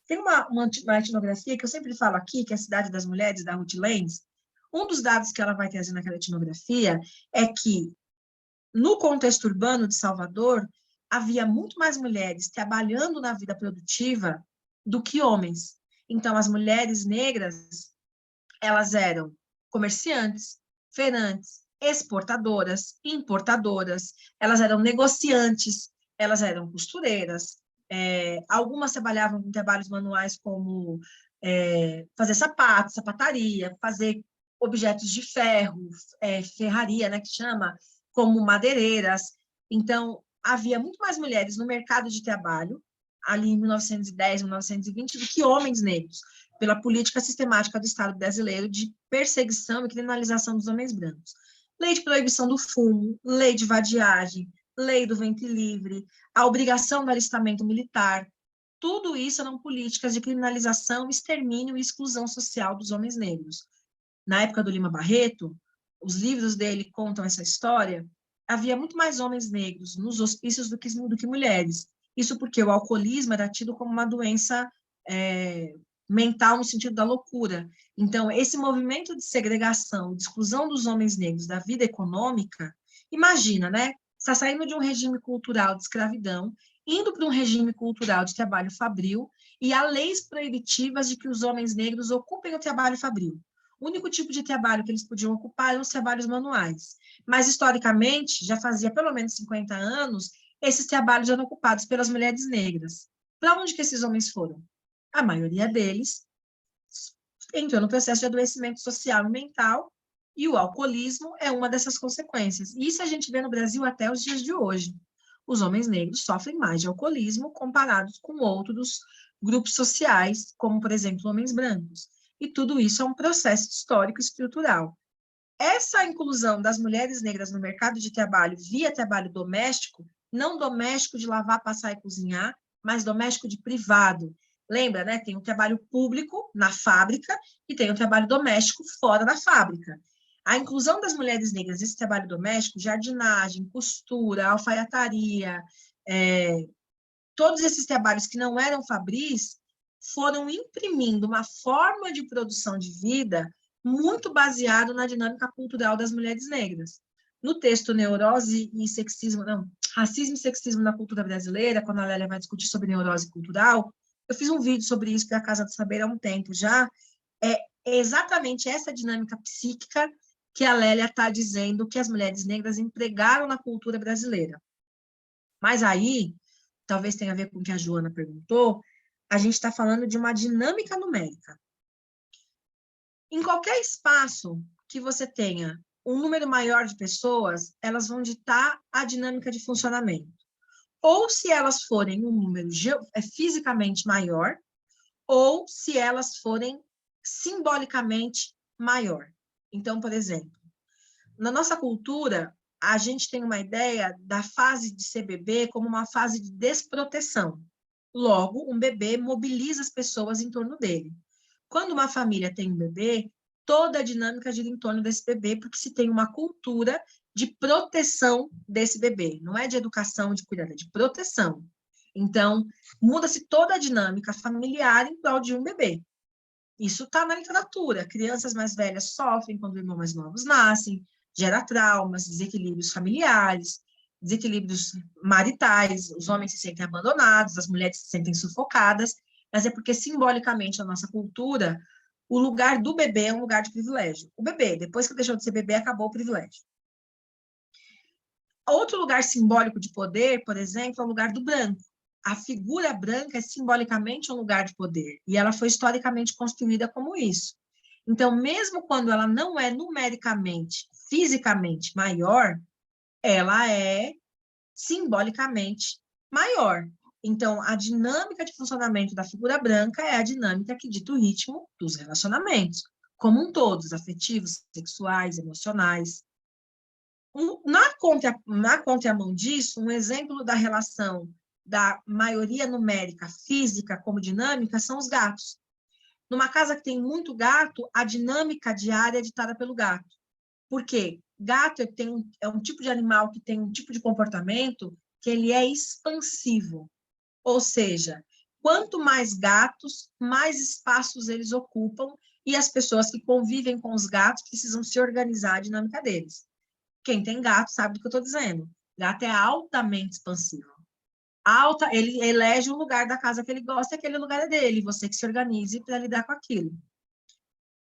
tem uma etnografia que eu sempre falo aqui, que é a Cidade das Mulheres, da Ruth Lenz. Um dos dados que ela vai trazer naquela etnografia é que, no contexto urbano de Salvador, havia muito mais mulheres trabalhando na vida produtiva do que homens. Então, as mulheres negras, elas eram comerciantes, feirantes, exportadoras, importadoras, elas eram negociantes, elas eram costureiras, algumas trabalhavam com trabalhos manuais como fazer sapatos, sapataria, fazer objetos de ferro, ferraria, né, que chama, como madeireiras. Então, havia muito mais mulheres no mercado de trabalho, ali em 1910, 1920, do que homens negros, pela política sistemática do Estado brasileiro de perseguição e criminalização dos homens brancos. Lei de proibição do fumo, lei de vadiagem, lei do ventre livre, a obrigação do alistamento militar, tudo isso eram políticas de criminalização, extermínio e exclusão social dos homens negros. Na época do Lima Barreto, os livros dele contam essa história, havia muito mais homens negros nos hospícios do que mulheres. Isso porque o alcoolismo era tido como uma doença mental no sentido da loucura. Então, esse movimento de segregação, de exclusão dos homens negros da vida econômica, imagina, né? Está saindo de um regime cultural de escravidão, indo para um regime cultural de trabalho fabril, e há leis proibitivas de que os homens negros ocupem o trabalho fabril. O único tipo de trabalho que eles podiam ocupar eram os trabalhos manuais. Mas, historicamente, já fazia pelo menos 50 anos, esses trabalhos eram ocupados pelas mulheres negras. Para onde que esses homens foram? A maioria deles entrou no processo de adoecimento social e mental, e o alcoolismo é uma dessas consequências. E isso a gente vê no Brasil até os dias de hoje. Os homens negros sofrem mais de alcoolismo comparados com outros grupos sociais, como, por exemplo, homens brancos. E tudo isso é um processo histórico estrutural. Essa inclusão das mulheres negras no mercado de trabalho via trabalho doméstico, não doméstico de lavar, passar e cozinhar, mas doméstico de privado. Lembra, né? Tem o trabalho público na fábrica e tem o trabalho doméstico fora da fábrica. A inclusão das mulheres negras nesse trabalho doméstico, jardinagem, costura, alfaiataria, todos esses trabalhos que não eram fabris, foram imprimindo uma forma de produção de vida muito baseado na dinâmica cultural das mulheres negras. No texto Neurose e Sexismo, não, Racismo e Sexismo na Cultura Brasileira, quando a Lélia vai discutir sobre neurose cultural, eu fiz um vídeo sobre isso para a Casa do Saber há um tempo já, é exatamente essa dinâmica psíquica que a Lélia está dizendo que as mulheres negras empregaram na cultura brasileira. Mas aí, talvez tenha a ver com o que a Joana perguntou, a gente está falando de uma dinâmica numérica. Em qualquer espaço que você tenha um número maior de pessoas, elas vão ditar a dinâmica de funcionamento. Ou se elas forem um número fisicamente maior, ou se elas forem simbolicamente maior. Então, por exemplo, na nossa cultura, a gente tem uma ideia da fase de ser bebê como uma fase de desproteção. Logo, um bebê mobiliza as pessoas em torno dele. Quando uma família tem um bebê, toda a dinâmica gira em torno desse bebê, porque se tem uma cultura de proteção desse bebê. Não é de educação, de cuidado, é de proteção. Então, muda-se toda a dinâmica familiar em prol de um bebê. Isso está na literatura. Crianças mais velhas sofrem quando irmãos mais novos nascem, gera traumas, desequilíbrios familiares, desequilíbrios maritais, os homens se sentem abandonados, as mulheres se sentem sufocadas, mas é porque, simbolicamente, na nossa cultura, o lugar do bebê é um lugar de privilégio. O bebê, depois que deixou de ser bebê, acabou o privilégio. Outro lugar simbólico de poder, por exemplo, é o lugar do branco. A figura branca é simbolicamente um lugar de poder, e ela foi historicamente construída como isso. Então, mesmo quando ela não é numericamente, fisicamente maior, ela é simbolicamente maior. Então, a dinâmica de funcionamento da figura branca é a dinâmica que dita o ritmo dos relacionamentos, como um todo, afetivos, sexuais, emocionais. Na contramão disso, um exemplo da relação da maioria numérica física como dinâmica são os gatos. Numa casa que tem muito gato, a dinâmica diária é ditada pelo gato. Por quê? Gato é um tipo de animal que tem um tipo de comportamento que ele é expansivo. Ou seja, quanto mais gatos, mais espaços eles ocupam e as pessoas que convivem com os gatos precisam se organizar a dinâmica deles. Quem tem gato sabe do que eu estou dizendo. Gato é altamente expansivo. Ele elege o lugar da casa que ele gosta, e aquele lugar é dele, você que se organize para lidar com aquilo.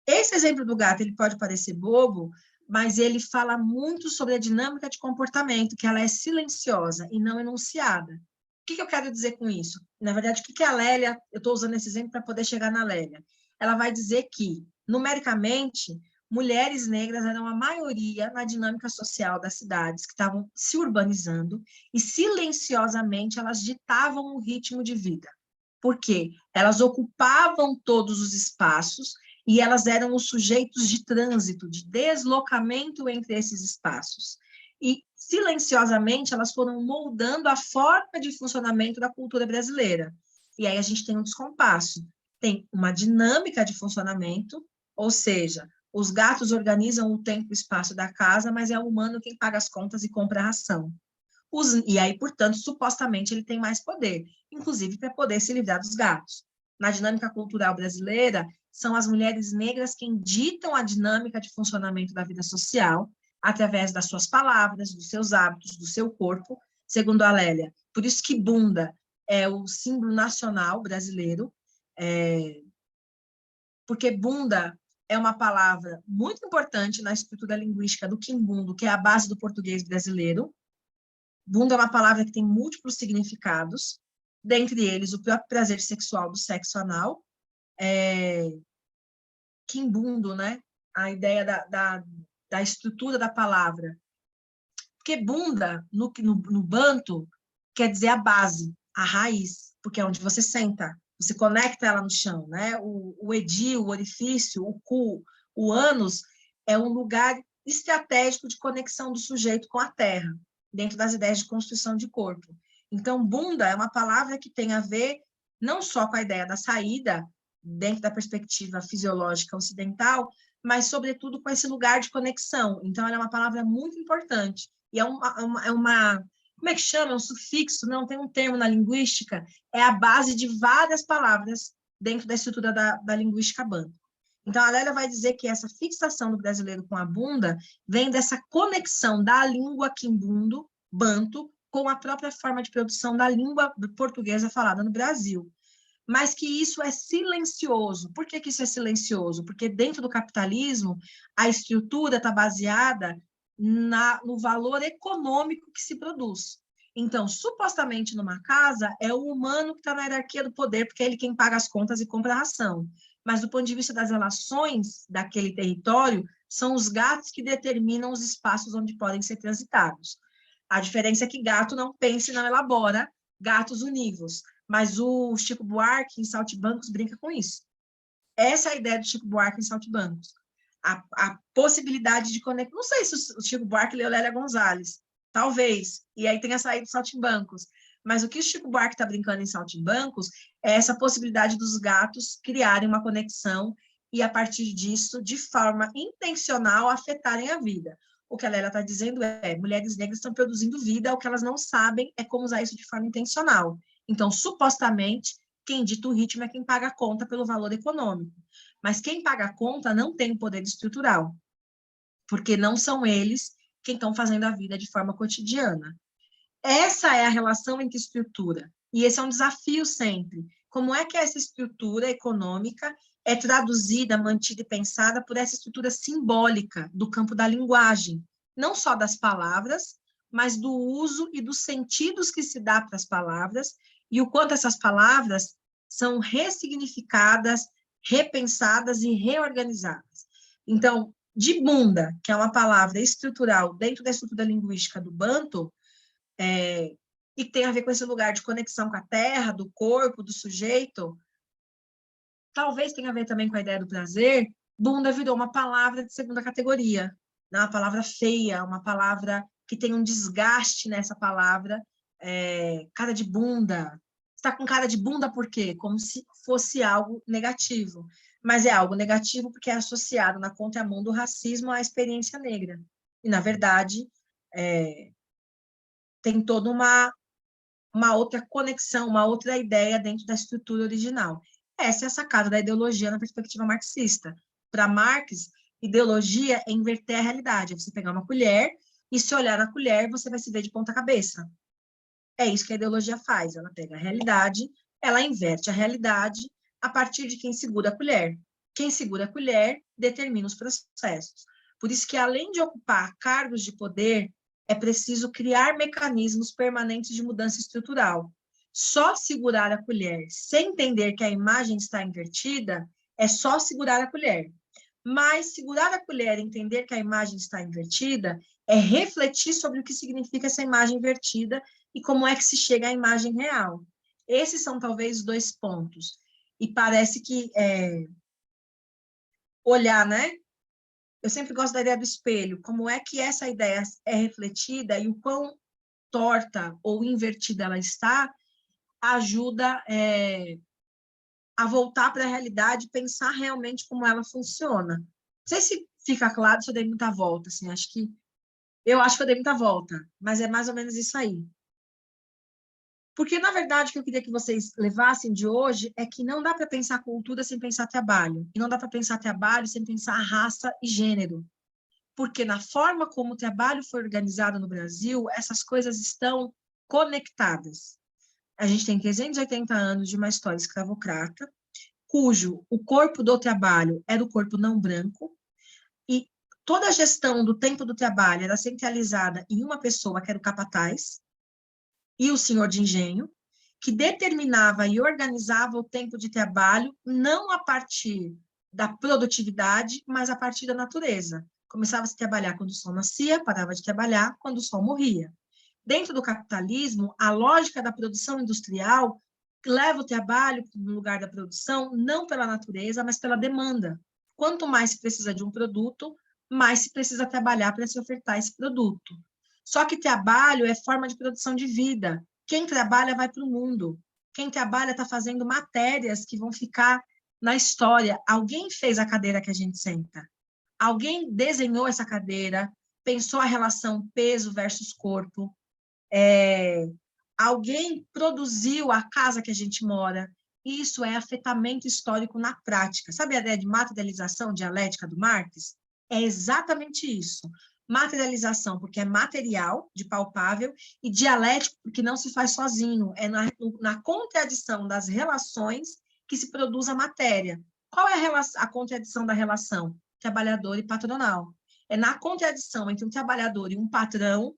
Esse exemplo do gato, ele pode parecer bobo, mas ele fala muito sobre a dinâmica de comportamento, que ela é silenciosa e não enunciada. O que eu quero dizer com isso? Na verdade, o que a Lélia, eu estou usando esse exemplo para poder chegar na Lélia, ela vai dizer que, numericamente, mulheres negras eram a maioria na dinâmica social das cidades que estavam se urbanizando e, silenciosamente, elas ditavam o ritmo de vida. Por quê? Elas ocupavam todos os espaços e elas eram os sujeitos de trânsito, de deslocamento entre esses espaços. E, silenciosamente, elas foram moldando a forma de funcionamento da cultura brasileira. E aí a gente tem um descompasso. Tem uma dinâmica de funcionamento, ou seja, os gatos organizam o tempo e o espaço da casa, mas é o humano quem paga as contas e compra a ração. E aí, portanto, supostamente ele tem mais poder, inclusive para poder se livrar dos gatos. Na dinâmica cultural brasileira, são as mulheres negras quem ditam a dinâmica de funcionamento da vida social, através das suas palavras, dos seus hábitos, do seu corpo, segundo a Lélia. Por isso que bunda é o símbolo nacional brasileiro, porque bunda é uma palavra muito importante na estrutura linguística do quimbundo, que é a base do português brasileiro. Bunda é uma palavra que tem múltiplos significados, dentre eles o próprio prazer sexual do sexo anal, quimbundo, né? A ideia da estrutura da palavra. Porque bunda, no banto, quer dizer a base, a raiz, porque é onde você senta, você conecta ela no chão, né? O edil, o orifício, o cu, o ânus, é um lugar estratégico de conexão do sujeito com a terra, dentro das ideias de construção de corpo. Então, bunda é uma palavra que tem a ver não só com a ideia da saída, dentro da perspectiva fisiológica ocidental, mas, sobretudo, com esse lugar de conexão. Então, ela é uma palavra muito importante. E é uma como é que chama? É um sufixo? Não, tem um termo na linguística, é a base de várias palavras dentro da estrutura da linguística banto. Então, a Lélia vai dizer que essa fixação do brasileiro com a bunda vem dessa conexão da língua quimbundo, banto, com a própria forma de produção da língua portuguesa falada no Brasil. Mas que isso é silencioso. Por que que isso é silencioso? Porque dentro do capitalismo, a estrutura está baseada no valor econômico que se produz. Então, supostamente, numa casa, é o humano que está na hierarquia do poder, porque é ele quem paga as contas e compra a ração. Mas, do ponto de vista das relações daquele território, são os gatos que determinam os espaços onde podem ser transitados. A diferença é que gato não pensa e não elabora gatos unívocos. Mas o Chico Buarque, em Saltimbancos, brinca com isso. Essa é a ideia do Chico Buarque em Saltimbancos. A possibilidade de conectar. Não sei se o Chico Buarque leu Lélia Gonzalez. Talvez. E aí tenha saído Saltimbancos. Mas o que o Chico Buarque está brincando em Saltimbancos é essa possibilidade dos gatos criarem uma conexão e, a partir disso, de forma intencional, afetarem a vida. O que a Lélia está dizendo é mulheres negras estão produzindo vida, o que elas não sabem é como usar isso de forma intencional. Então, supostamente, quem dita o ritmo é quem paga a conta pelo valor econômico. Mas quem paga a conta não tem poder estrutural, porque não são eles quem estão fazendo a vida de forma cotidiana. Essa é a relação entre estrutura, e esse é um desafio sempre. Como é que essa estrutura econômica é traduzida, mantida e pensada por essa estrutura simbólica do campo da linguagem, não só das palavras, mas do uso e dos sentidos que se dá para as palavras, e o quanto essas palavras são ressignificadas, repensadas e reorganizadas. Então, de bunda, que é uma palavra estrutural dentro da estrutura linguística do Banto, e que tem a ver com esse lugar de conexão com a terra, do corpo, do sujeito, talvez tenha a ver também com a ideia do prazer, bunda virou uma palavra de segunda categoria, né? Uma palavra feia, uma palavra que tem um desgaste nessa palavra, cara de bunda. Está com cara de bunda por quê? Como se fosse algo negativo. Mas é algo negativo porque é associado na contramão do racismo à experiência negra. E, na verdade, tem toda uma outra conexão, uma outra ideia dentro da estrutura original. Essa é a sacada da ideologia na perspectiva marxista. Para Marx, ideologia é inverter a realidade, é você pegar uma colher e se olhar na colher, você vai se ver de ponta cabeça. É isso que a ideologia faz, ela pega a realidade, ela inverte a realidade a partir de quem segura a colher. Quem segura a colher determina os processos. Por isso que, além de ocupar cargos de poder, é preciso criar mecanismos permanentes de mudança estrutural. Só segurar a colher sem entender que a imagem está invertida é só segurar a colher. Mas segurar a colher e entender que a imagem está invertida é refletir sobre o que significa essa imagem invertida e como é que se chega à imagem real. Esses são talvez os dois pontos. E parece que olhar, né? Eu sempre gosto da ideia do espelho, como é que essa ideia é refletida e o quão torta ou invertida ela está, ajuda a voltar para a realidade e pensar realmente como ela funciona. Não sei se fica claro, se eu dei muita volta, assim, eu acho que eu dei muita volta, mas é mais ou menos isso aí. Porque, na verdade, o que eu queria que vocês levassem de hoje é que não dá para pensar cultura sem pensar trabalho, e não dá para pensar trabalho sem pensar raça e gênero. Porque na forma como o trabalho foi organizado no Brasil, essas coisas estão conectadas. A gente tem 380 anos de uma história escravocrata, cujo o corpo do trabalho era o corpo não branco, e toda a gestão do tempo do trabalho era centralizada em uma pessoa, que era o capataz, e o senhor de engenho, que determinava e organizava o tempo de trabalho não a partir da produtividade, mas a partir da natureza. Começava a se trabalhar quando o sol nascia, parava de trabalhar quando o sol morria. Dentro do capitalismo, a lógica da produção industrial leva o trabalho no lugar da produção, não pela natureza, mas pela demanda. Quanto mais se precisa de um produto, mais se precisa trabalhar para se ofertar esse produto. Só que trabalho é forma de produção de vida. Quem trabalha vai para o mundo. Quem trabalha está fazendo matérias que vão ficar na história. Alguém fez a cadeira que a gente senta. Alguém desenhou essa cadeira, pensou a relação peso versus corpo. Alguém produziu a casa que a gente mora. Isso é afetamento histórico na prática. Sabe a ideia de materialização dialética do Marx? É exatamente isso. Materialização, porque é material, de palpável, e dialético, porque não se faz sozinho. É na contradição das relações que se produz a matéria. Qual é a contradição da relação? Trabalhador e patronal. É na contradição entre um trabalhador e um patrão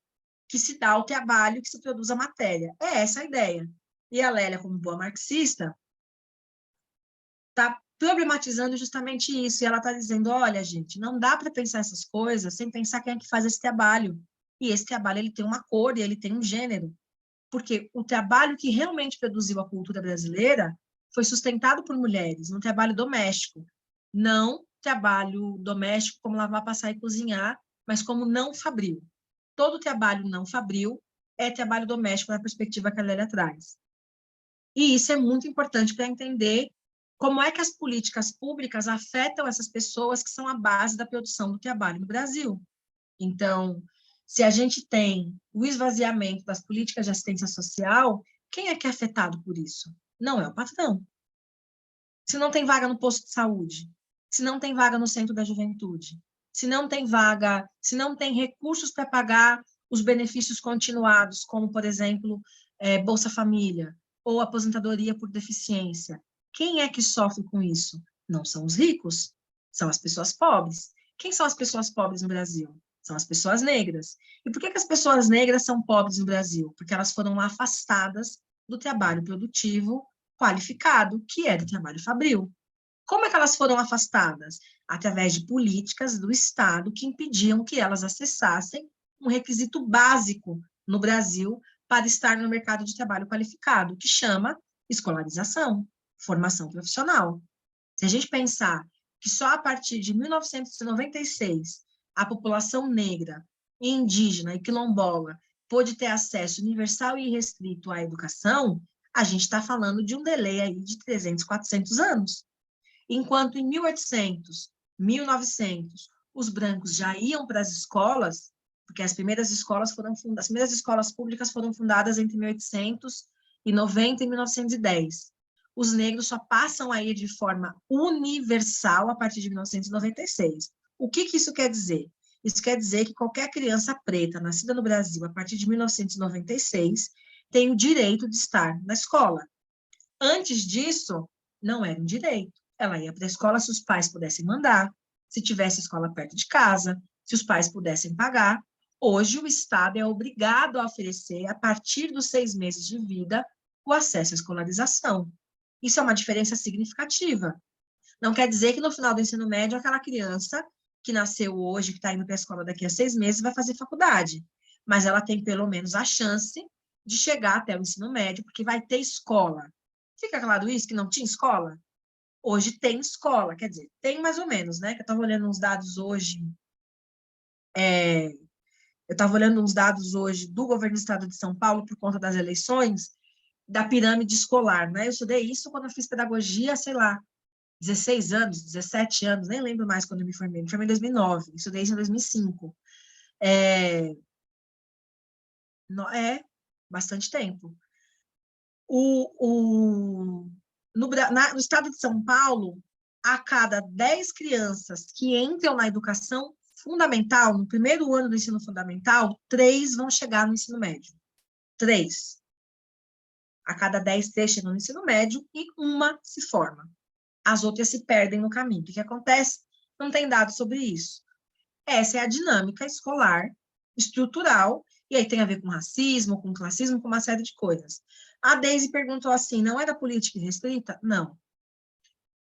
que se dá o trabalho, que se produz a matéria. É essa a ideia. E a Lélia, como boa marxista, está problematizando justamente isso, e ela está dizendo, olha, gente, não dá para pensar essas coisas sem pensar quem é que faz esse trabalho. E esse trabalho ele tem uma cor e ele tem um gênero. Porque o trabalho que realmente produziu a cultura brasileira foi sustentado por mulheres, um trabalho doméstico. Não trabalho doméstico como lavar, passar e cozinhar, mas como não fabril. Todo trabalho não fabril é trabalho doméstico na perspectiva que a Lélia traz. E isso é muito importante para entender como é que as políticas públicas afetam essas pessoas que são a base da produção do trabalho no Brasil. Então, se a gente tem o esvaziamento das políticas de assistência social, quem é que é afetado por isso? Não é o patrão. Se não tem vaga no posto de saúde, se não tem vaga no centro da juventude, se não tem vaga, se não tem recursos para pagar os benefícios continuados, como, por exemplo, Bolsa Família ou aposentadoria por deficiência, quem é que sofre com isso? Não são os ricos, são as pessoas pobres. Quem são as pessoas pobres no Brasil? São as pessoas negras. E por que as pessoas negras são pobres no Brasil? Porque elas foram afastadas do trabalho produtivo qualificado, que é do trabalho fabril. Como é que elas foram afastadas? Através de políticas do Estado que impediam que elas acessassem um requisito básico no Brasil para estar no mercado de trabalho qualificado, que chama escolarização, formação profissional. Se a gente pensar que só a partir de 1996 a população negra, indígena e quilombola pôde ter acesso universal e irrestrito à educação, a gente está falando de um delay aí de 300, 400 anos. Enquanto em 1800, 1900, os brancos já iam para as escolas, porque as primeiras escolas públicas foram fundadas entre 1890 e 1910. Os negros só passam a ir de forma universal a partir de 1996. O que isso quer dizer? Isso quer dizer que qualquer criança preta nascida no Brasil a partir de 1996 tem o direito de estar na escola. Antes disso, não era um direito. Ela ia para a escola se os pais pudessem mandar, se tivesse escola perto de casa, se os pais pudessem pagar. Hoje, o Estado é obrigado a oferecer, a partir dos 6 meses de vida, o acesso à escolarização. Isso é uma diferença significativa. Não quer dizer que no final do ensino médio, aquela criança que nasceu hoje, que está indo para a escola daqui a 6 meses, vai fazer faculdade. Mas ela tem, pelo menos, a chance de chegar até o ensino médio, porque vai ter escola. Fica claro isso, que não tinha escola? Hoje tem escola, quer dizer, tem mais ou menos, né? Eu estava olhando uns dados hoje, do governo do estado de São Paulo, por conta das eleições, da pirâmide escolar, né? Eu estudei isso quando eu fiz pedagogia, sei lá, 16 anos, 17 anos, nem lembro mais quando eu me formei em 2009, estudei isso em 2005. É bastante tempo. No estado de São Paulo, a cada 10 crianças que entram na educação fundamental, no primeiro ano do ensino fundamental, 3 vão chegar no ensino médio. 3. A cada 10 chegam no ensino médio e uma se forma. As outras se perdem no caminho. O que acontece? Não tem dados sobre isso. Essa é a dinâmica escolar, estrutural, e aí tem a ver com racismo, com classismo, com uma série de coisas. A Deise perguntou assim, não é da política restrita? Não.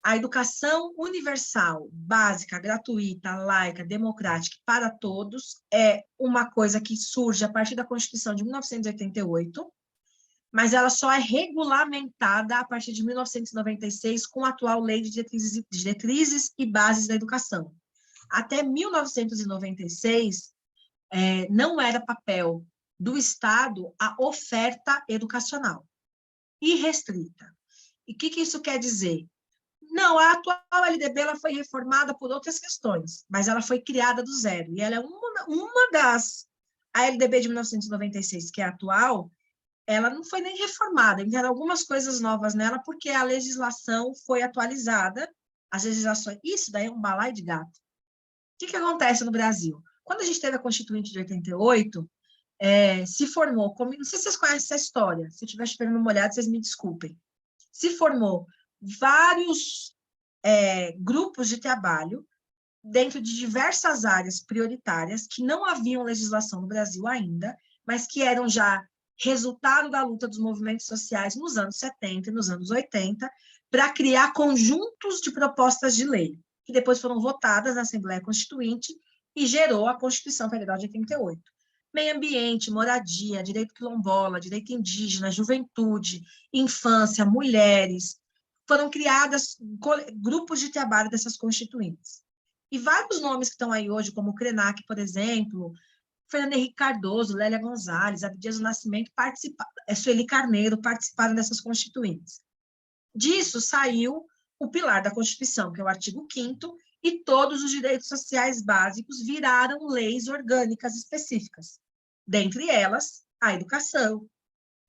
A educação universal, básica, gratuita, laica, democrática para todos é uma coisa que surge a partir da Constituição de 1988, mas ela só é regulamentada a partir de 1996 com a atual Lei de Diretrizes e Bases da Educação. Até 1996, não era papel do Estado a oferta educacional irrestrita. E o que isso quer dizer? Não, a atual LDB ela foi reformada por outras questões, mas ela foi criada do zero. E ela é uma das... A LDB de 1996, que é a atual, ela não foi nem reformada, entraram algumas coisas novas nela, porque a legislação foi atualizada, as legislações, isso daí é um balaio de gato. O que acontece no Brasil? Quando a gente teve a Constituinte de 88, se formou, como, não sei se vocês conhecem essa história, se eu estiver esperando uma olhada, vocês me desculpem, se formou vários grupos de trabalho dentro de diversas áreas prioritárias que não haviam legislação no Brasil ainda, mas que eram já resultado da luta dos movimentos sociais nos anos 70 e nos anos 80, para criar conjuntos de propostas de lei, que depois foram votadas na Assembleia Constituinte e gerou a Constituição Federal de 88. Meio ambiente, moradia, direito quilombola, direito indígena, juventude, infância, mulheres, foram criadas grupos de trabalho dessas constituintes. E vários nomes que estão aí hoje, como o Krenak, por exemplo, Fernando Henrique Cardoso, Lélia Gonzalez, Abdias do Nascimento, Sueli Carneiro, participaram dessas constituintes. Disso saiu o pilar da Constituição, que é o artigo 5º, e todos os direitos sociais básicos viraram leis orgânicas específicas. Dentre elas, a educação,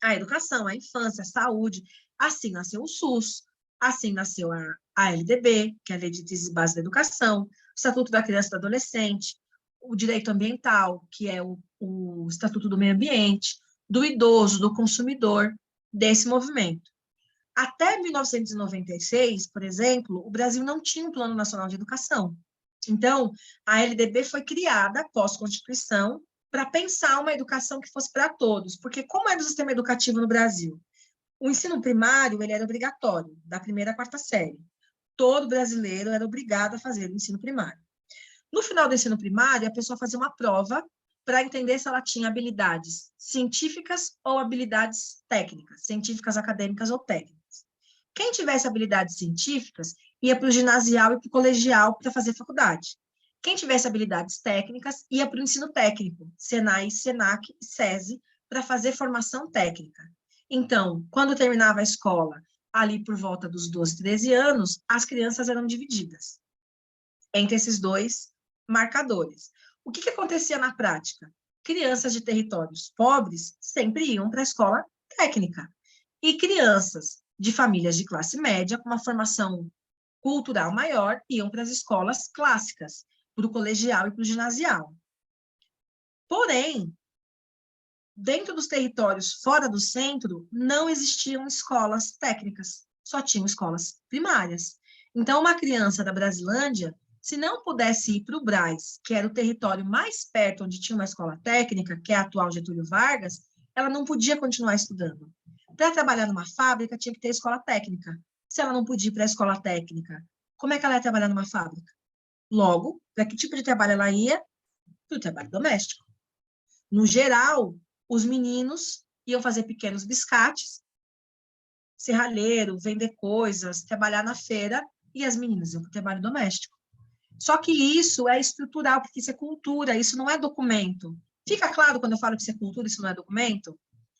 a infância, a saúde. Assim nasceu o SUS, assim nasceu a LDB, que é a Lei de Diretrizes e Bases da Educação, o Estatuto da Criança e do Adolescente, o direito ambiental, que é o Estatuto do Meio Ambiente, do idoso, do consumidor, desse movimento. Até 1996, por exemplo, o Brasil não tinha um Plano Nacional de Educação. Então, a LDB foi criada, pós-Constituição, para pensar uma educação que fosse para todos. Porque como é do sistema educativo no Brasil? O ensino primário ele era obrigatório, da 1ª à 4ª série. Todo brasileiro era obrigado a fazer o ensino primário. No final do ensino primário, a pessoa fazia uma prova para entender se ela tinha habilidades científicas ou habilidades técnicas, científicas, acadêmicas ou técnicas. Quem tivesse habilidades científicas ia para o ginasial e para o colegial para fazer faculdade. Quem tivesse habilidades técnicas ia para o ensino técnico, Senai, Senac e SESI, para fazer formação técnica. Então, quando terminava a escola, ali por volta dos 12, 13 anos, as crianças eram divididas entre esses dois marcadores. O que acontecia na prática? Crianças de territórios pobres sempre iam para a escola técnica. E crianças de famílias de classe média, com uma formação cultural maior, iam para as escolas clássicas, para o colegial e para o ginasial. Porém, dentro dos territórios fora do centro, não existiam escolas técnicas, só tinham escolas primárias. Então, uma criança da Brasilândia, se não pudesse ir para o Brás, que era o território mais perto onde tinha uma escola técnica, que é a atual Getúlio Vargas, ela não podia continuar estudando. Para trabalhar numa fábrica, tinha que ter escola técnica. Se ela não podia ir para a escola técnica, como é que ela ia trabalhar numa fábrica? Logo, para que tipo de trabalho ela ia? Para o trabalho doméstico. No geral, os meninos iam fazer pequenos biscates, serralheiro, vender coisas, trabalhar na feira, e as meninas iam para o trabalho doméstico. Só que isso é estrutural, porque isso é cultura, isso não é documento. Fica claro quando eu falo que isso é cultura, isso não é documento?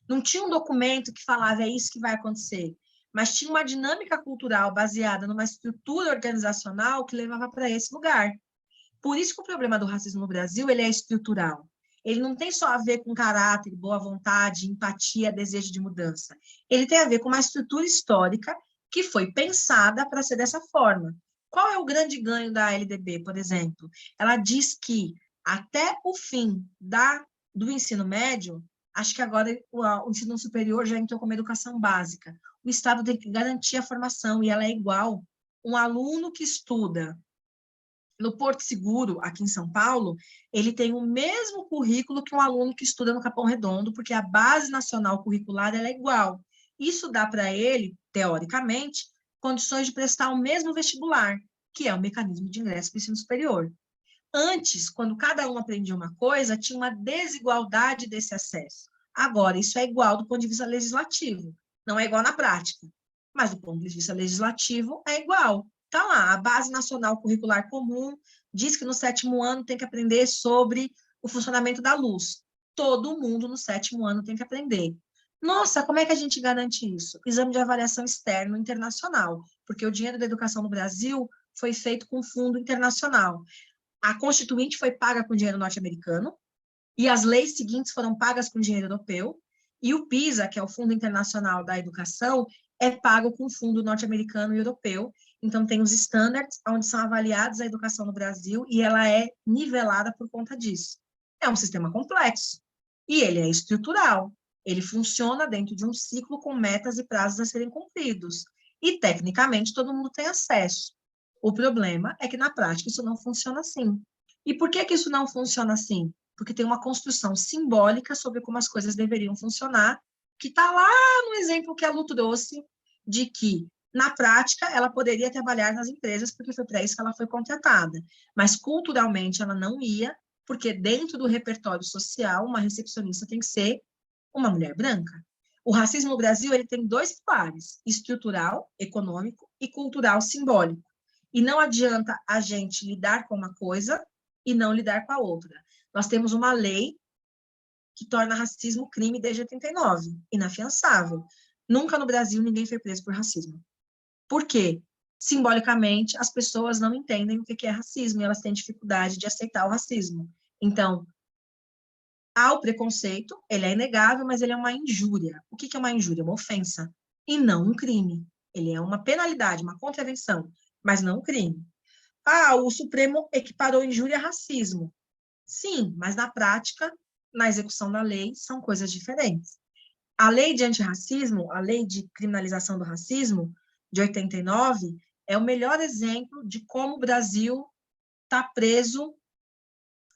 Não tinha um documento que falava é isso que vai acontecer, mas tinha uma dinâmica cultural baseada numa estrutura organizacional que levava para esse lugar. Por isso que o problema do racismo no Brasil ele é estrutural. Ele não tem só a ver com caráter, boa vontade, empatia, desejo de mudança. Ele tem a ver com uma estrutura histórica que foi pensada para ser dessa forma. Qual é o grande ganho da LDB, por exemplo? Ela diz que até o fim do ensino médio, acho que agora o ensino superior já entrou como educação básica, o Estado tem que garantir a formação, e ela é igual. Um aluno que estuda no Porto Seguro, aqui em São Paulo, ele tem o mesmo currículo que um aluno que estuda no Capão Redondo, porque a base nacional curricular ela é igual. Isso dá para ele, teoricamente, condições de prestar o mesmo vestibular, que é o mecanismo de ingresso para o ensino superior. Antes, quando cada um aprendia uma coisa, tinha uma desigualdade desse acesso. Agora, isso é igual do ponto de vista legislativo, não é igual na prática, mas do ponto de vista legislativo é igual. Está lá, a Base Nacional Curricular Comum diz que no 7º ano tem que aprender sobre o funcionamento da luz. Todo mundo no 7º ano tem que aprender. Nossa, como é que a gente garante isso? Exame de avaliação externo internacional, porque o dinheiro da educação no Brasil foi feito com fundo internacional. A Constituinte foi paga com dinheiro norte-americano e as leis seguintes foram pagas com dinheiro europeu, E o PISA, que é o Fundo Internacional da Educação, é pago com fundo norte-americano e europeu. Então, tem os standards, onde são avaliados a educação no Brasil, e ela é nivelada por conta disso. É um sistema complexo, e ele é estrutural. Ele funciona dentro de um ciclo com metas e prazos a serem cumpridos. E, tecnicamente, todo mundo tem acesso. O problema é que, na prática, isso não funciona assim. E por que isso não funciona assim? Porque tem uma construção simbólica sobre como as coisas deveriam funcionar, que está lá no exemplo que a Lu trouxe, de que, na prática, ela poderia trabalhar nas empresas, porque foi para isso que ela foi contratada. Mas, culturalmente, ela não ia, porque dentro do repertório social, uma recepcionista tem que ser uma mulher branca. O racismo no Brasil ele tem dois pilares, estrutural, econômico, e cultural, simbólico. E não adianta a gente lidar com uma coisa e não lidar com a outra. Nós temos uma lei que torna racismo crime desde 89, inafiançável. Nunca no Brasil ninguém foi preso por racismo. Por quê? Simbolicamente, as pessoas não entendem o que é racismo e elas têm dificuldade de aceitar o racismo. Então, há o preconceito, ele é inegável, mas ele é uma injúria. O que é uma injúria? Uma ofensa, e não um crime. Ele é uma penalidade, uma contravenção, mas não um crime. Ah, o Supremo equiparou injúria a racismo. Sim, mas na prática, na execução da lei, são coisas diferentes. A lei de antirracismo, a lei de criminalização do racismo, de 89, é o melhor exemplo de como o Brasil está preso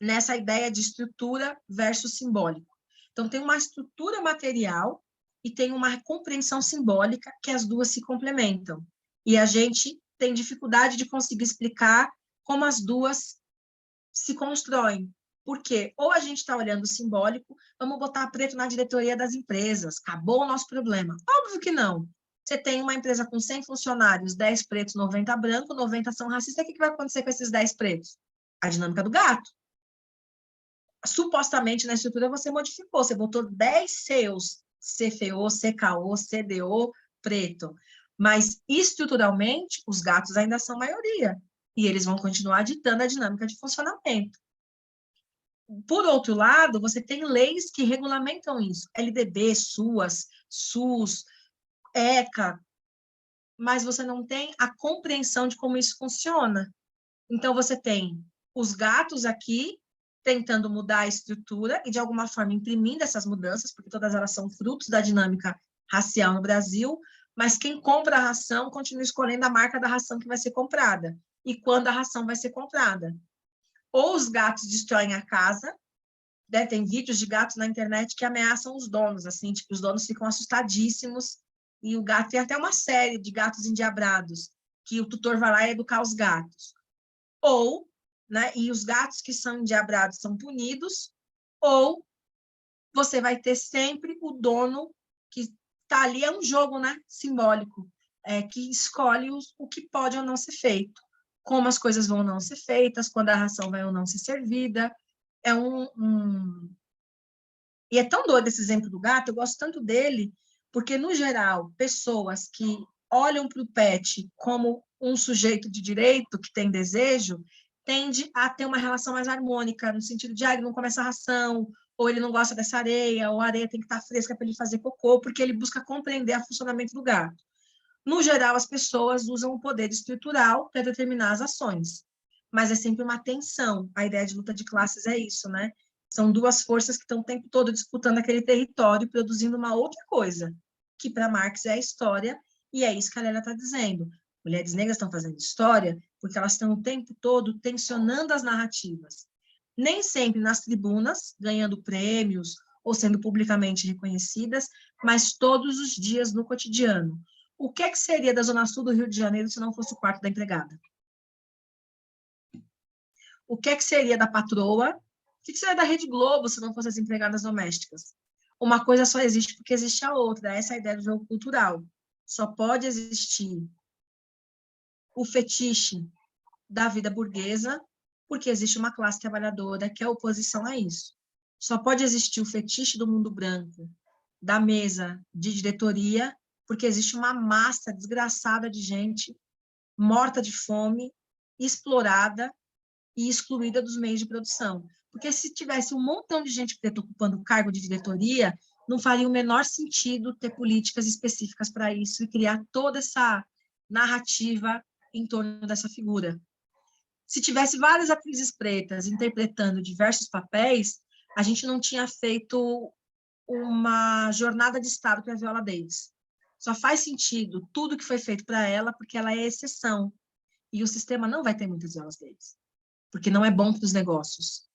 nessa ideia de estrutura versus simbólico. Então, tem uma estrutura material e tem uma compreensão simbólica que as duas se complementam. E a gente tem dificuldade de conseguir explicar como as duas se constroem. Por quê? Ou a gente está olhando o simbólico, vamos botar preto na diretoria das empresas, acabou o nosso problema. Óbvio que não. Você tem uma empresa com 100 funcionários, 10 pretos, 90 brancos, 90 são racistas, o que vai acontecer com esses 10 pretos? A dinâmica do gato. Supostamente, na estrutura, você modificou, você botou 10 seus, CFO, CKO, CDO, preto. Mas, estruturalmente, os gatos ainda são maioria. E eles vão continuar ditando a dinâmica de funcionamento. Por outro lado, você tem leis que regulamentam isso. LDB, SUS, ECA, mas você não tem a compreensão de como isso funciona. Então, você tem os gatos aqui tentando mudar a estrutura e, de alguma forma, imprimindo essas mudanças, porque todas elas são frutos da dinâmica racial no Brasil, mas quem compra a ração continua escolhendo a marca da ração que vai ser comprada e quando a ração vai ser comprada. Ou os gatos destroem a casa, né? Tem vídeos de gatos na internet que ameaçam os donos, assim, tipo, os donos ficam assustadíssimos, e o gato tem até uma série de gatos endiabrados, que o tutor vai lá educar os gatos. Ou, né, e os gatos que são endiabrados são punidos, ou você vai ter sempre o dono que está ali, é um jogo, né, simbólico, que escolhe o que pode ou não ser feito, como as coisas vão ou não ser feitas, quando a ração vai ou não ser servida. E é tão doido esse exemplo do gato, eu gosto tanto dele, porque, no geral, pessoas que olham para o pet como um sujeito de direito que tem desejo, tende a ter uma relação mais harmônica, no sentido de, ele não come essa ração, ou ele não gosta dessa areia, ou a areia tem que estar fresca para ele fazer cocô, porque ele busca compreender o funcionamento do gato. No geral, as pessoas usam o poder estrutural para determinar as ações, mas é sempre uma tensão. A ideia de luta de classes é isso, né? São duas forças que estão o tempo todo disputando aquele território, produzindo uma outra coisa, que para Marx é a história, e é isso que a Lélia está dizendo. Mulheres negras estão fazendo história porque elas estão o tempo todo tensionando as narrativas. Nem sempre nas tribunas, ganhando prêmios ou sendo publicamente reconhecidas, mas todos os dias no cotidiano. O que é que seria da Zona Sul do Rio de Janeiro se não fosse o quarto da empregada? O que é que seria da patroa? O que seria da Rede Globo se não fossem as empregadas domésticas? Uma coisa só existe porque existe a outra. Essa é a ideia do jogo cultural. Só pode existir o fetiche da vida burguesa porque existe uma classe trabalhadora que é oposição a isso. Só pode existir o fetiche do mundo branco, da mesa de diretoria, porque existe uma massa desgraçada de gente morta de fome, explorada e excluída dos meios de produção. Porque se tivesse um montão de gente preta ocupando cargo de diretoria, não faria o menor sentido ter políticas específicas para isso e criar toda essa narrativa em torno dessa figura. Se tivesse várias atrizes pretas interpretando diversos papéis, a gente não tinha feito uma jornada de Estado para a Viola Davis. Só faz sentido tudo que foi feito para ela, porque ela é exceção. E o sistema não vai ter muitas Violas Davis, porque não é bom para os negócios.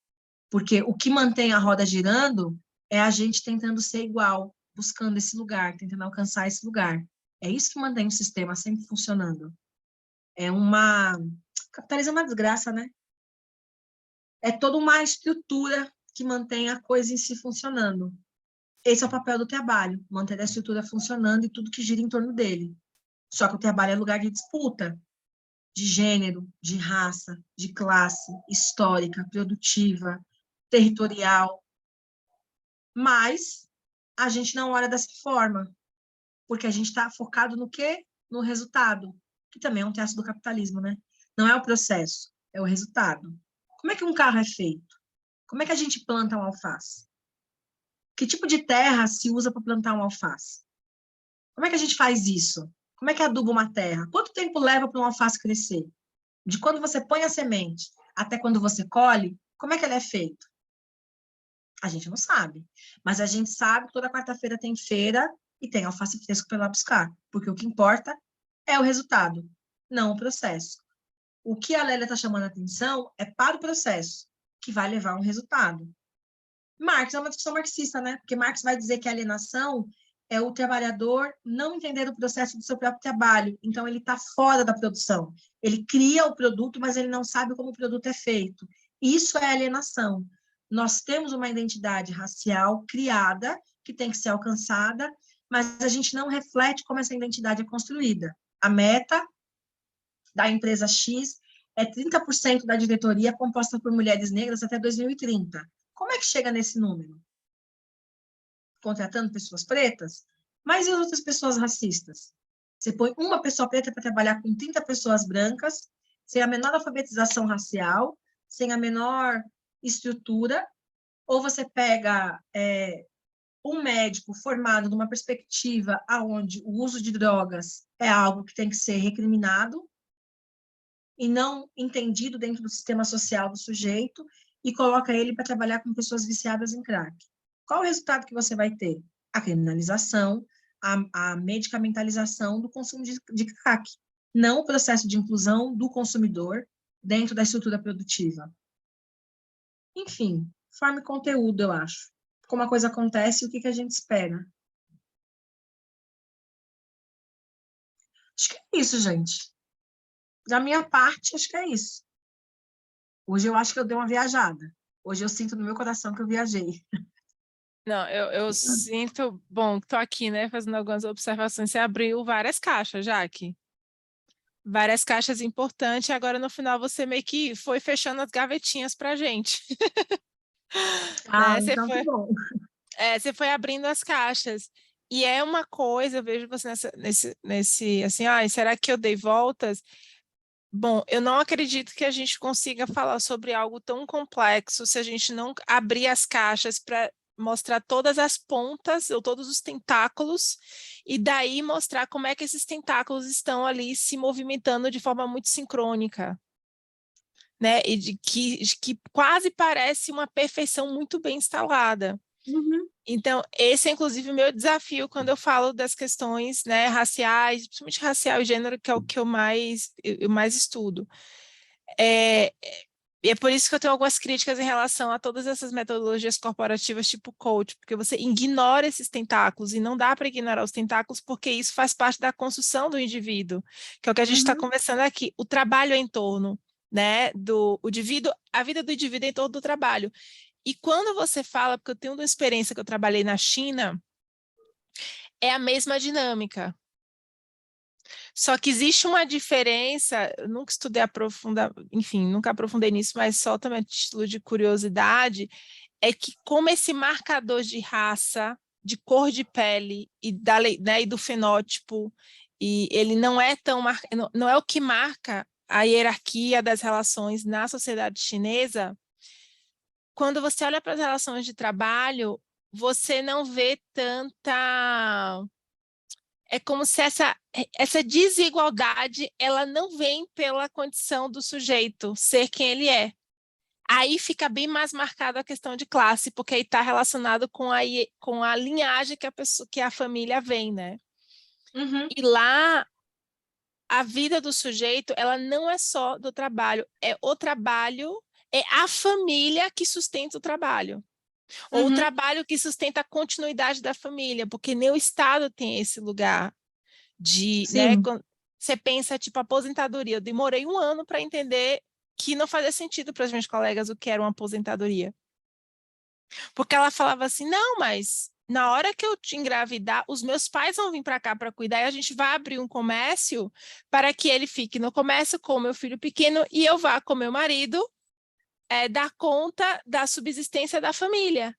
Porque o que mantém a roda girando é a gente tentando ser igual, buscando esse lugar, tentando alcançar esse lugar. É isso que mantém o sistema sempre funcionando. Capitalismo é uma desgraça, né? É toda uma estrutura que mantém a coisa em si funcionando. Esse é o papel do trabalho, manter a estrutura funcionando e tudo que gira em torno dele. Só que o trabalho é lugar de disputa, de gênero, de raça, de classe, histórica, produtiva, territorial. Mas a gente não olha dessa forma, porque a gente está focado no quê? No resultado, que também é um traço do capitalismo, né? Não é o processo, é o resultado. Como é que um carro é feito? Como é que a gente planta um alface? Que tipo de terra se usa para plantar um alface? Como é que a gente faz isso? Como é que aduba uma terra? Quanto tempo leva para um alface crescer? De quando você põe a semente até quando você colhe, como é que ele é feito? A gente não sabe. Mas a gente sabe que toda quarta-feira tem feira e tem alface fresco para ir lá buscar. Porque o que importa é o resultado, não o processo. O que a Lélia está chamando a atenção é para o processo, que vai levar a um resultado. Marx é uma discussão marxista, né? Porque Marx vai dizer que a alienação é o trabalhador não entender o processo do seu próprio trabalho. Então, ele está fora da produção. Ele cria o produto, mas ele não sabe como o produto é feito. Isso é alienação. Nós temos uma identidade racial criada, que tem que ser alcançada, mas a gente não reflete como essa identidade é construída. A meta da empresa X é 30% da diretoria composta por mulheres negras até 2030. Como é que chega nesse número? Contratando pessoas pretas? Mas e as outras pessoas racistas? Você põe uma pessoa preta para trabalhar com 30 pessoas brancas, sem a menor alfabetização racial, sem a menor estrutura, ou você pega um médico formado numa perspectiva onde o uso de drogas é algo que tem que ser recriminado e não entendido dentro do sistema social do sujeito, e coloca ele para trabalhar com pessoas viciadas em crack. Qual o resultado que você vai ter? A criminalização, a medicamentalização do consumo de crack, não o processo de inclusão do consumidor dentro da estrutura produtiva. Enfim, forma e conteúdo, eu acho. Como a coisa acontece e o que a gente espera. Acho que é isso, gente. Da minha parte, acho que é isso. Hoje eu acho que eu dei uma viajada. Hoje eu sinto no meu coração que eu viajei. Não, eu sinto, bom, estou aqui, né, fazendo algumas observações. Você abriu várias caixas, Jaque. Várias caixas importantes, e agora no final você meio que foi fechando as gavetinhas para a gente. Ah, Né? então que bom. Você foi abrindo as caixas. E é uma coisa, eu vejo você nesse assim, será que eu dei voltas? Bom, eu não acredito que a gente consiga falar sobre algo tão complexo se a gente não abrir as caixas para mostrar todas as pontas ou todos os tentáculos e daí mostrar como é que esses tentáculos estão ali se movimentando de forma muito sincrônica, né? E de que quase parece uma perfeição muito bem instalada. Uhum. Então, esse é, inclusive, o meu desafio quando eu falo das questões, né, raciais, principalmente racial e gênero, que é o que eu mais estudo. E é por isso que eu tenho algumas críticas em relação a todas essas metodologias corporativas tipo coach, porque você ignora esses tentáculos e não dá para ignorar os tentáculos porque isso faz parte da construção do indivíduo, que é o que a gente está conversando aqui. O trabalho é em torno, né, do indivíduo, a vida do indivíduo é em torno do trabalho. E quando você fala, porque eu tenho uma experiência que eu trabalhei na China, é a mesma dinâmica. Só que existe uma diferença, eu nunca estudei enfim, nunca aprofundei nisso, mas só também a título de curiosidade, é que como esse marcador de raça, de cor de pele né, e do fenótipo, e ele não é não é o que marca a hierarquia das relações na sociedade chinesa. Quando você olha para as relações de trabalho, você não vê tanta... É como se essa desigualdade, ela não vem pela condição do sujeito ser quem ele é. Aí fica bem mais marcada a questão de classe, porque aí está relacionado com a linhagem que a família vem, né? Uhum. E lá, a vida do sujeito, ela não é só do trabalho, é o trabalho, é a família que sustenta o trabalho. Ou o Uhum. trabalho que sustenta a continuidade da família, porque nem o Estado tem esse lugar de, né, Sim. você pensa, tipo, aposentadoria. Eu demorei 1 ano para entender que não fazia sentido para os meus colegas o que era uma aposentadoria. Porque ela falava assim, não, mas na hora que eu te engravidar, os meus pais vão vir para cá para cuidar e a gente vai abrir um comércio para que ele fique no comércio com o meu filho pequeno e eu vá com meu marido dar conta da subsistência da família.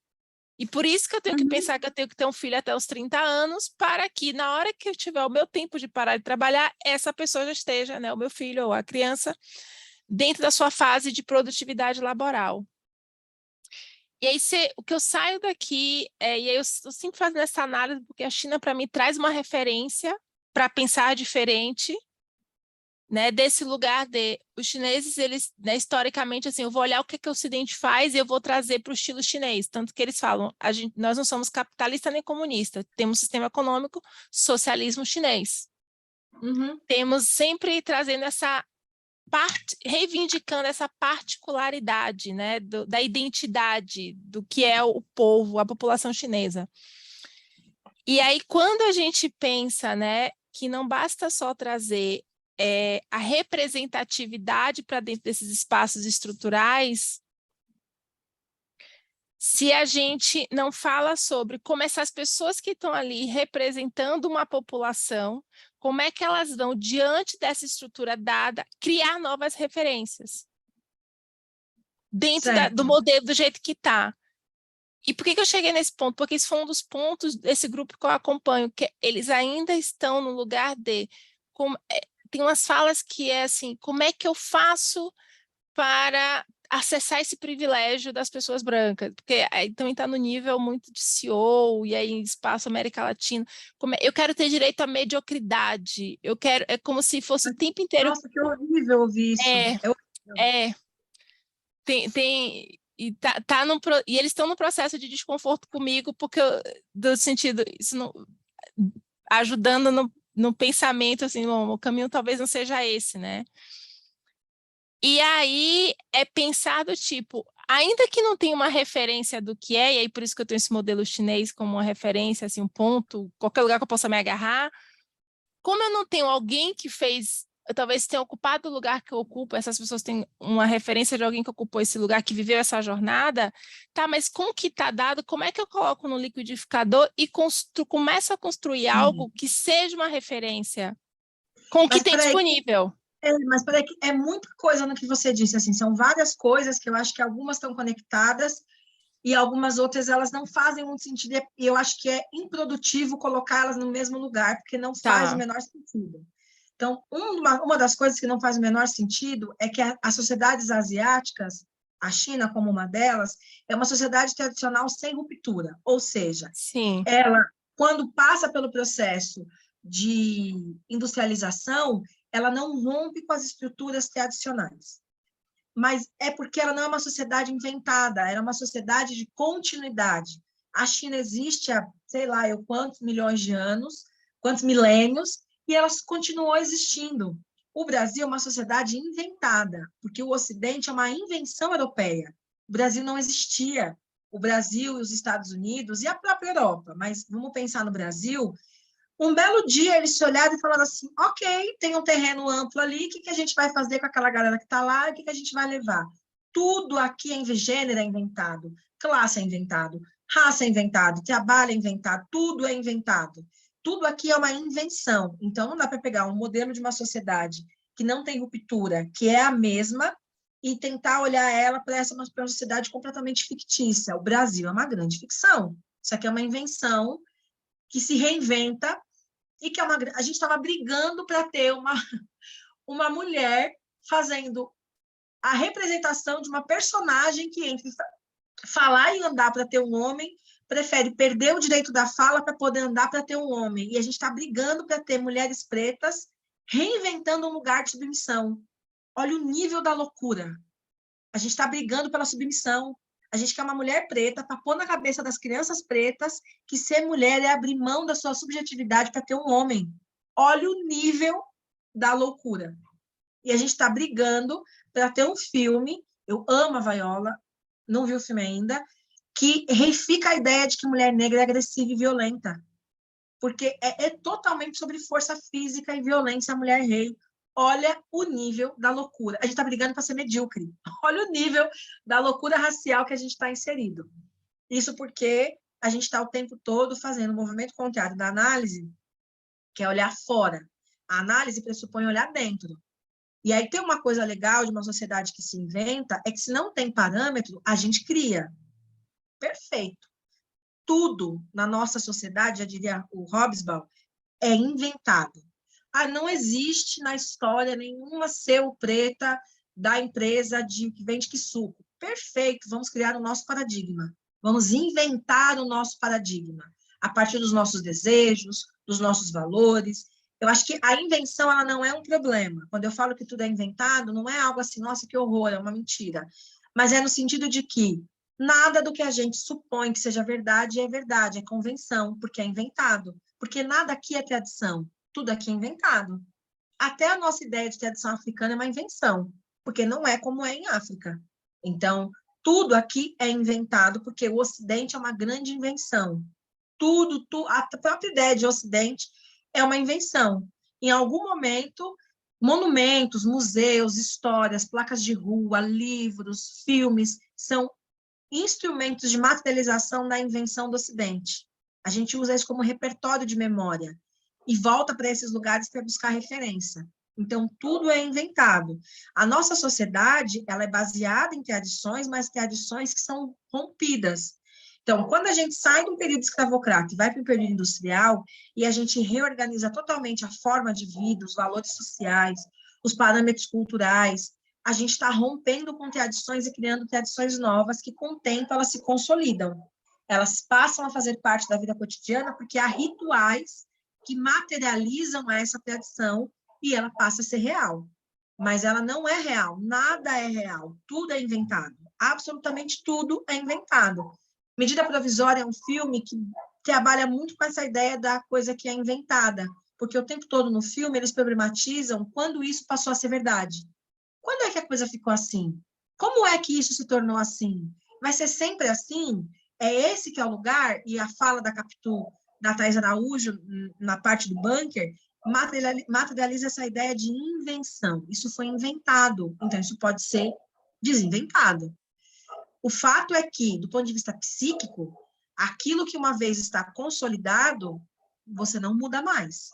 E por isso que eu tenho que pensar que eu tenho que ter um filho até os 30 anos, para que na hora que eu tiver o meu tempo de parar de trabalhar, essa pessoa já esteja, né, o meu filho ou a criança, dentro da sua fase de produtividade laboral. E aí, o que eu saio daqui, e aí eu sempre faço essa análise, porque a China, para mim, traz uma referência para pensar diferente, né, desse lugar os chineses, eles, né, historicamente, assim, eu vou olhar o que o Ocidente faz e eu vou trazer para o estilo chinês, tanto que eles falam, nós não somos capitalista nem comunista, temos um sistema econômico, socialismo chinês. Uhum. Temos sempre trazendo essa parte, reivindicando essa particularidade, né, da identidade do que é o povo, a população chinesa. E aí, quando a gente pensa, né, que não basta só trazer a representatividade para dentro desses espaços estruturais, se a gente não fala sobre como essas pessoas que estão ali representando uma população, como é que elas vão, diante dessa estrutura dada, criar novas referências dentro do Certo. modelo do jeito que está. E por que eu cheguei nesse ponto? Porque isso foi um dos pontos desse grupo que eu acompanho, que eles ainda estão no lugar de... tem umas falas que é assim, como é que eu faço para acessar esse privilégio das pessoas brancas? Porque aí também está no nível muito de CEO, e aí espaço América Latina. Eu quero ter direito à mediocridade, é como se fosse o tempo inteiro... Nossa, que horrível ouvir isso. É, É horrível. e eles estão no processo de desconforto comigo, porque do sentido, isso não, ajudando no pensamento, assim, o caminho talvez não seja esse, né? E aí é pensar do tipo, ainda que não tenha uma referência do que é, e aí por isso que eu tenho esse modelo chinês como uma referência, assim, um ponto, qualquer lugar que eu possa me agarrar, como eu não tenho alguém que fez, eu talvez tenha ocupado o lugar que eu ocupo, essas pessoas têm uma referência de alguém que ocupou esse lugar, que viveu essa jornada, tá, mas com o que está dado, como é que eu coloco no liquidificador e começo a construir algo que seja uma referência com o que Mas tem peraí, disponível? mas peraí, que é muita coisa no que você disse, assim, são várias coisas que eu acho que algumas estão conectadas e algumas outras elas não fazem muito sentido, e eu acho que é improdutivo colocá-las no mesmo lugar, porque não faz o Tá, menor sentido. Então, uma das coisas que não faz o menor sentido é que as sociedades asiáticas, a China como uma delas, é uma sociedade tradicional sem ruptura, ou seja, sim, ela, quando passa pelo processo de industrialização, ela não rompe com as estruturas tradicionais. Mas é porque ela não é uma sociedade inventada, era uma sociedade de continuidade. A China existe há, sei lá, quantos milhões de anos, quantos milênios, e ela continuou existindo. O Brasil é uma sociedade inventada, porque o Ocidente é uma invenção europeia. O Brasil não existia. O Brasil e os Estados Unidos e a própria Europa, mas vamos pensar no Brasil. Um belo dia eles se olharam e falaram assim: ok, tem um terreno amplo ali, o que a gente vai fazer com aquela galera que está lá, o que a gente vai levar? Tudo aqui em gênero é inventado, classe é inventado, raça é inventado, trabalho é inventado, tudo é inventado. Tudo aqui é uma invenção. Então, não dá para pegar um modelo de uma sociedade que não tem ruptura, que é a mesma, e tentar olhar ela para uma sociedade completamente fictícia. O Brasil é uma grande ficção. Isso aqui é uma invenção que se reinventa e que a gente estava brigando para ter uma mulher fazendo a representação de uma personagem que entre falar e andar para ter um homem, prefere perder o direito da fala para poder andar para ter um homem. E a gente está brigando para ter mulheres pretas reinventando um lugar de submissão. Olha o nível da loucura. A gente está brigando pela submissão. A gente quer uma mulher preta para pôr na cabeça das crianças pretas que ser mulher é abrir mão da sua subjetividade para ter um homem. Olha o nível da loucura. E a gente está brigando para ter um filme, eu amo a Viola, não vi o filme ainda, que reifica a ideia de que mulher negra é agressiva e violenta. Porque é totalmente sobre força física e violência a mulher rei. Olha o nível da loucura. A gente está brigando para ser medíocre. Olha o nível da loucura racial que a gente está inserido. Isso porque a gente está o tempo todo fazendo um movimento contrário da análise, que é olhar fora. A análise pressupõe olhar dentro. E aí tem uma coisa legal de uma sociedade que se inventa, é que se não tem parâmetro, a gente cria. Perfeito. Tudo na nossa sociedade, já diria o Hobsbawm, é inventado. Não existe na história nenhuma CEO preta da empresa que vende que suco. Perfeito, vamos criar o nosso paradigma. Vamos inventar o nosso paradigma, a partir dos nossos desejos, dos nossos valores. Eu acho que a invenção ela não é um problema. Quando eu falo que tudo é inventado, não é algo assim, nossa, que horror, é uma mentira. Mas é no sentido de que nada do que a gente supõe que seja verdade, é convenção, porque é inventado. Porque nada aqui é tradição, tudo aqui é inventado. Até a nossa ideia de tradição africana é uma invenção, porque não é como é em África. Então, tudo aqui é inventado, porque o Ocidente é uma grande invenção. A própria ideia de Ocidente é uma invenção. Em algum momento, monumentos, museus, histórias, placas de rua, livros, filmes, são instrumentos de materialização da invenção do Ocidente. A gente usa isso como repertório de memória e volta para esses lugares para buscar referência. Então, tudo é inventado. A nossa sociedade, ela é baseada em tradições, mas tradições que são rompidas. Então, quando a gente sai de um período escravocrata e vai para um período industrial, e a gente reorganiza totalmente a forma de vida, os valores sociais, os parâmetros culturais, a gente está rompendo com tradições e criando tradições novas que, com o tempo, elas se consolidam. Elas passam a fazer parte da vida cotidiana porque há rituais que materializam essa tradição e ela passa a ser real. Mas ela não é real, nada é real, tudo é inventado. Absolutamente tudo é inventado. Medida Provisória é um filme que trabalha muito com essa ideia da coisa que é inventada, porque o tempo todo no filme eles problematizam quando isso passou a ser verdade. Quando é que a coisa ficou assim? Como é que isso se tornou assim? Vai ser sempre assim? É esse que é o lugar? E a fala da Capitu, da Thais Araújo, na parte do bunker, materializa essa ideia de invenção. Isso foi inventado, então isso pode ser desinventado. O fato é que, do ponto de vista psíquico, aquilo que uma vez está consolidado, você não muda mais.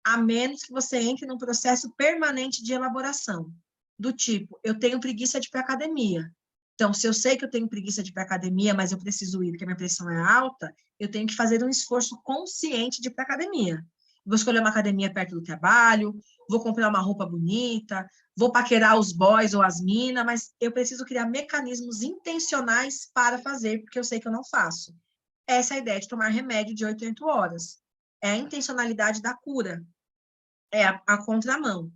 A menos que você entre num processo permanente de elaboração. Do tipo, eu tenho preguiça de ir para academia. Então, se eu sei que eu tenho preguiça de ir para academia, mas eu preciso ir porque a minha pressão é alta, eu tenho que fazer um esforço consciente de ir para academia. Vou escolher uma academia perto do trabalho, vou comprar uma roupa bonita, vou paquerar os boys ou as minas, mas eu preciso criar mecanismos intencionais para fazer, porque eu sei que eu não faço. Essa é a ideia de tomar remédio de 8 em 8 horas. É a intencionalidade da cura. É a contramão.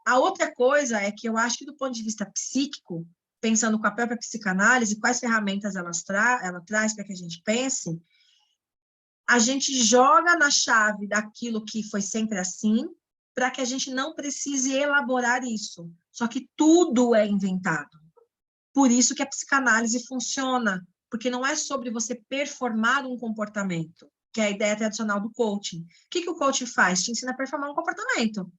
A outra coisa é que eu acho que, do ponto de vista psíquico, pensando com a própria psicanálise, quais ferramentas ela traz para que a gente pense, a gente joga na chave daquilo que foi sempre assim, para que a gente não precise elaborar isso. Só que tudo é inventado. Por isso que a psicanálise funciona, porque não é sobre você performar um comportamento, que é a ideia tradicional do coaching. O que o coaching faz? Te ensina a performar um comportamento.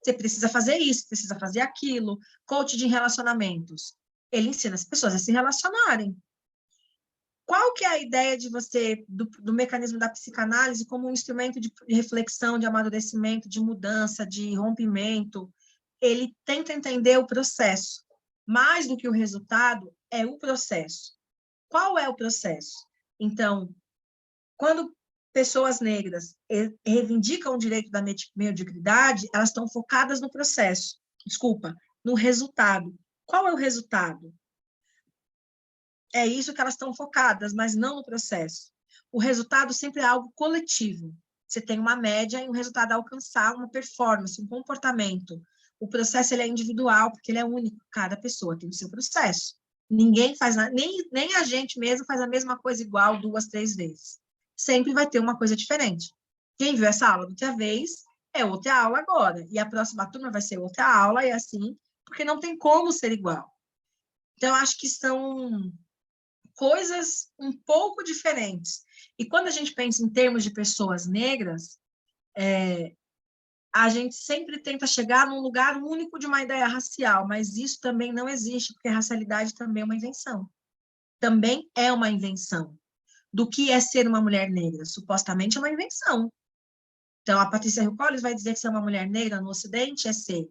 Você precisa fazer isso, precisa fazer aquilo. Coach de relacionamentos. Ele ensina as pessoas a se relacionarem. Qual que é a ideia de você, do mecanismo da psicanálise como um instrumento de reflexão, de amadurecimento, de mudança, de rompimento? Ele tenta entender o processo. Mais do que o resultado, é o processo. Qual é o processo? Então, quando pessoas negras reivindicam o direito da mediocridade, elas estão focadas no processo, no resultado. Qual é o resultado? é isso que elas estão focadas, mas não no processo. O resultado sempre é algo coletivo. Você tem uma média e um resultado a alcançar, uma performance, um comportamento. O processo ele é individual, porque ele é único. Cada pessoa tem o seu processo. Ninguém faz nada, nem a gente mesmo faz a mesma coisa igual 2, 3 vezes. Sempre vai ter uma coisa diferente. Quem viu essa aula da outra vez, é outra aula agora. E a próxima turma vai ser outra aula, e assim, porque não tem como ser igual. Então, eu acho que são coisas um pouco diferentes. E quando a gente pensa em termos de pessoas negras, a gente sempre tenta chegar num lugar único de uma ideia racial, mas isso também não existe, porque a racialidade também é uma invenção. Também é uma invenção. Do que é ser uma mulher negra? Supostamente é uma invenção. Então, a Patrícia Hill Collins vai dizer que ser uma mulher negra no Ocidente é ser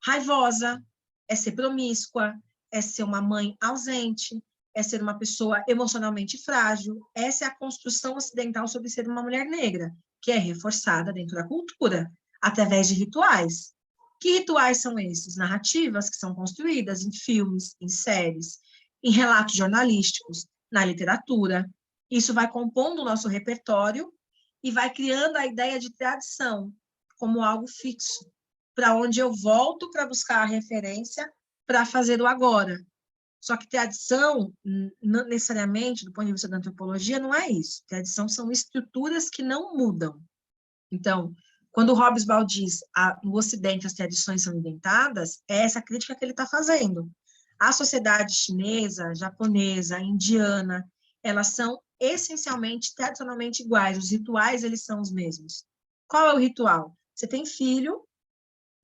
raivosa, é ser promíscua, é ser uma mãe ausente, é ser uma pessoa emocionalmente frágil. Essa é a construção ocidental sobre ser uma mulher negra, que é reforçada dentro da cultura, através de rituais. Que rituais são esses? Narrativas que são construídas em filmes, em séries, em relatos jornalísticos, na literatura. Isso vai compondo o nosso repertório e vai criando a ideia de tradição como algo fixo, para onde eu volto para buscar a referência para fazer o agora. Só que tradição, não necessariamente, do ponto de vista da antropologia, não é isso. Tradição são estruturas que não mudam. Então, quando o Hobsbawm diz no Ocidente as tradições são inventadas, é essa crítica que ele está fazendo. A sociedade chinesa, japonesa, indiana, elas são essencialmente, tradicionalmente iguais. Os rituais, eles são os mesmos. Qual é o ritual? Você tem filho,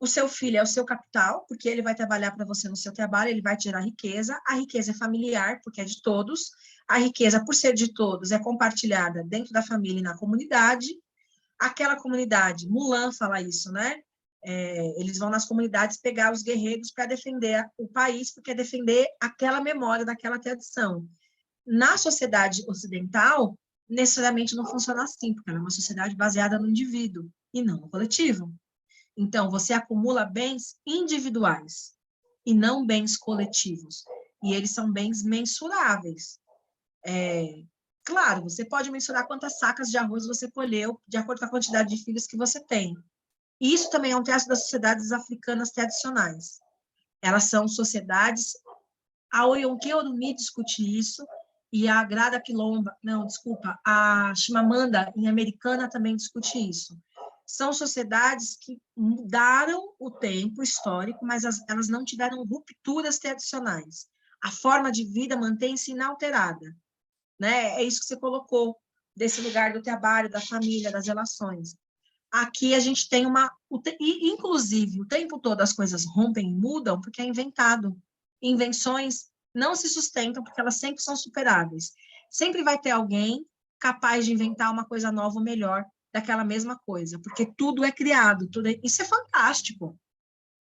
o seu filho é o seu capital, porque ele vai trabalhar para você no seu trabalho, ele vai tirar riqueza. A riqueza é familiar, porque é de todos. A riqueza, por ser de todos, é compartilhada dentro da família e na comunidade. Aquela comunidade, Mulan fala isso, né? Eles vão nas comunidades pegar os guerreiros para defender o país, porque é defender aquela memória daquela tradição. Na sociedade ocidental, necessariamente não funciona assim, porque ela é uma sociedade baseada no indivíduo e não no coletivo. Então, você acumula bens individuais e não bens coletivos. E eles são bens mensuráveis. Claro, você pode mensurar quantas sacas de arroz você colheu de acordo com a quantidade de filhos que você tem. E isso também é um traço das sociedades africanas tradicionais. Elas são sociedades, a Oyonke-Orumi discute isso, e a Grada Quilomba, não, desculpa, a Chimamanda, em Americana, também discute isso. São sociedades que mudaram o tempo histórico, mas elas não tiveram rupturas tradicionais. A forma de vida mantém-se inalterada. Né? É isso que você colocou, desse lugar do trabalho, da família, das relações. Aqui a gente tem inclusive, o tempo todo as coisas rompem e mudam porque é inventado. Invenções não se sustentam porque elas sempre são superáveis. Sempre vai ter alguém capaz de inventar uma coisa nova ou melhor daquela mesma coisa, porque tudo é criado, isso é fantástico.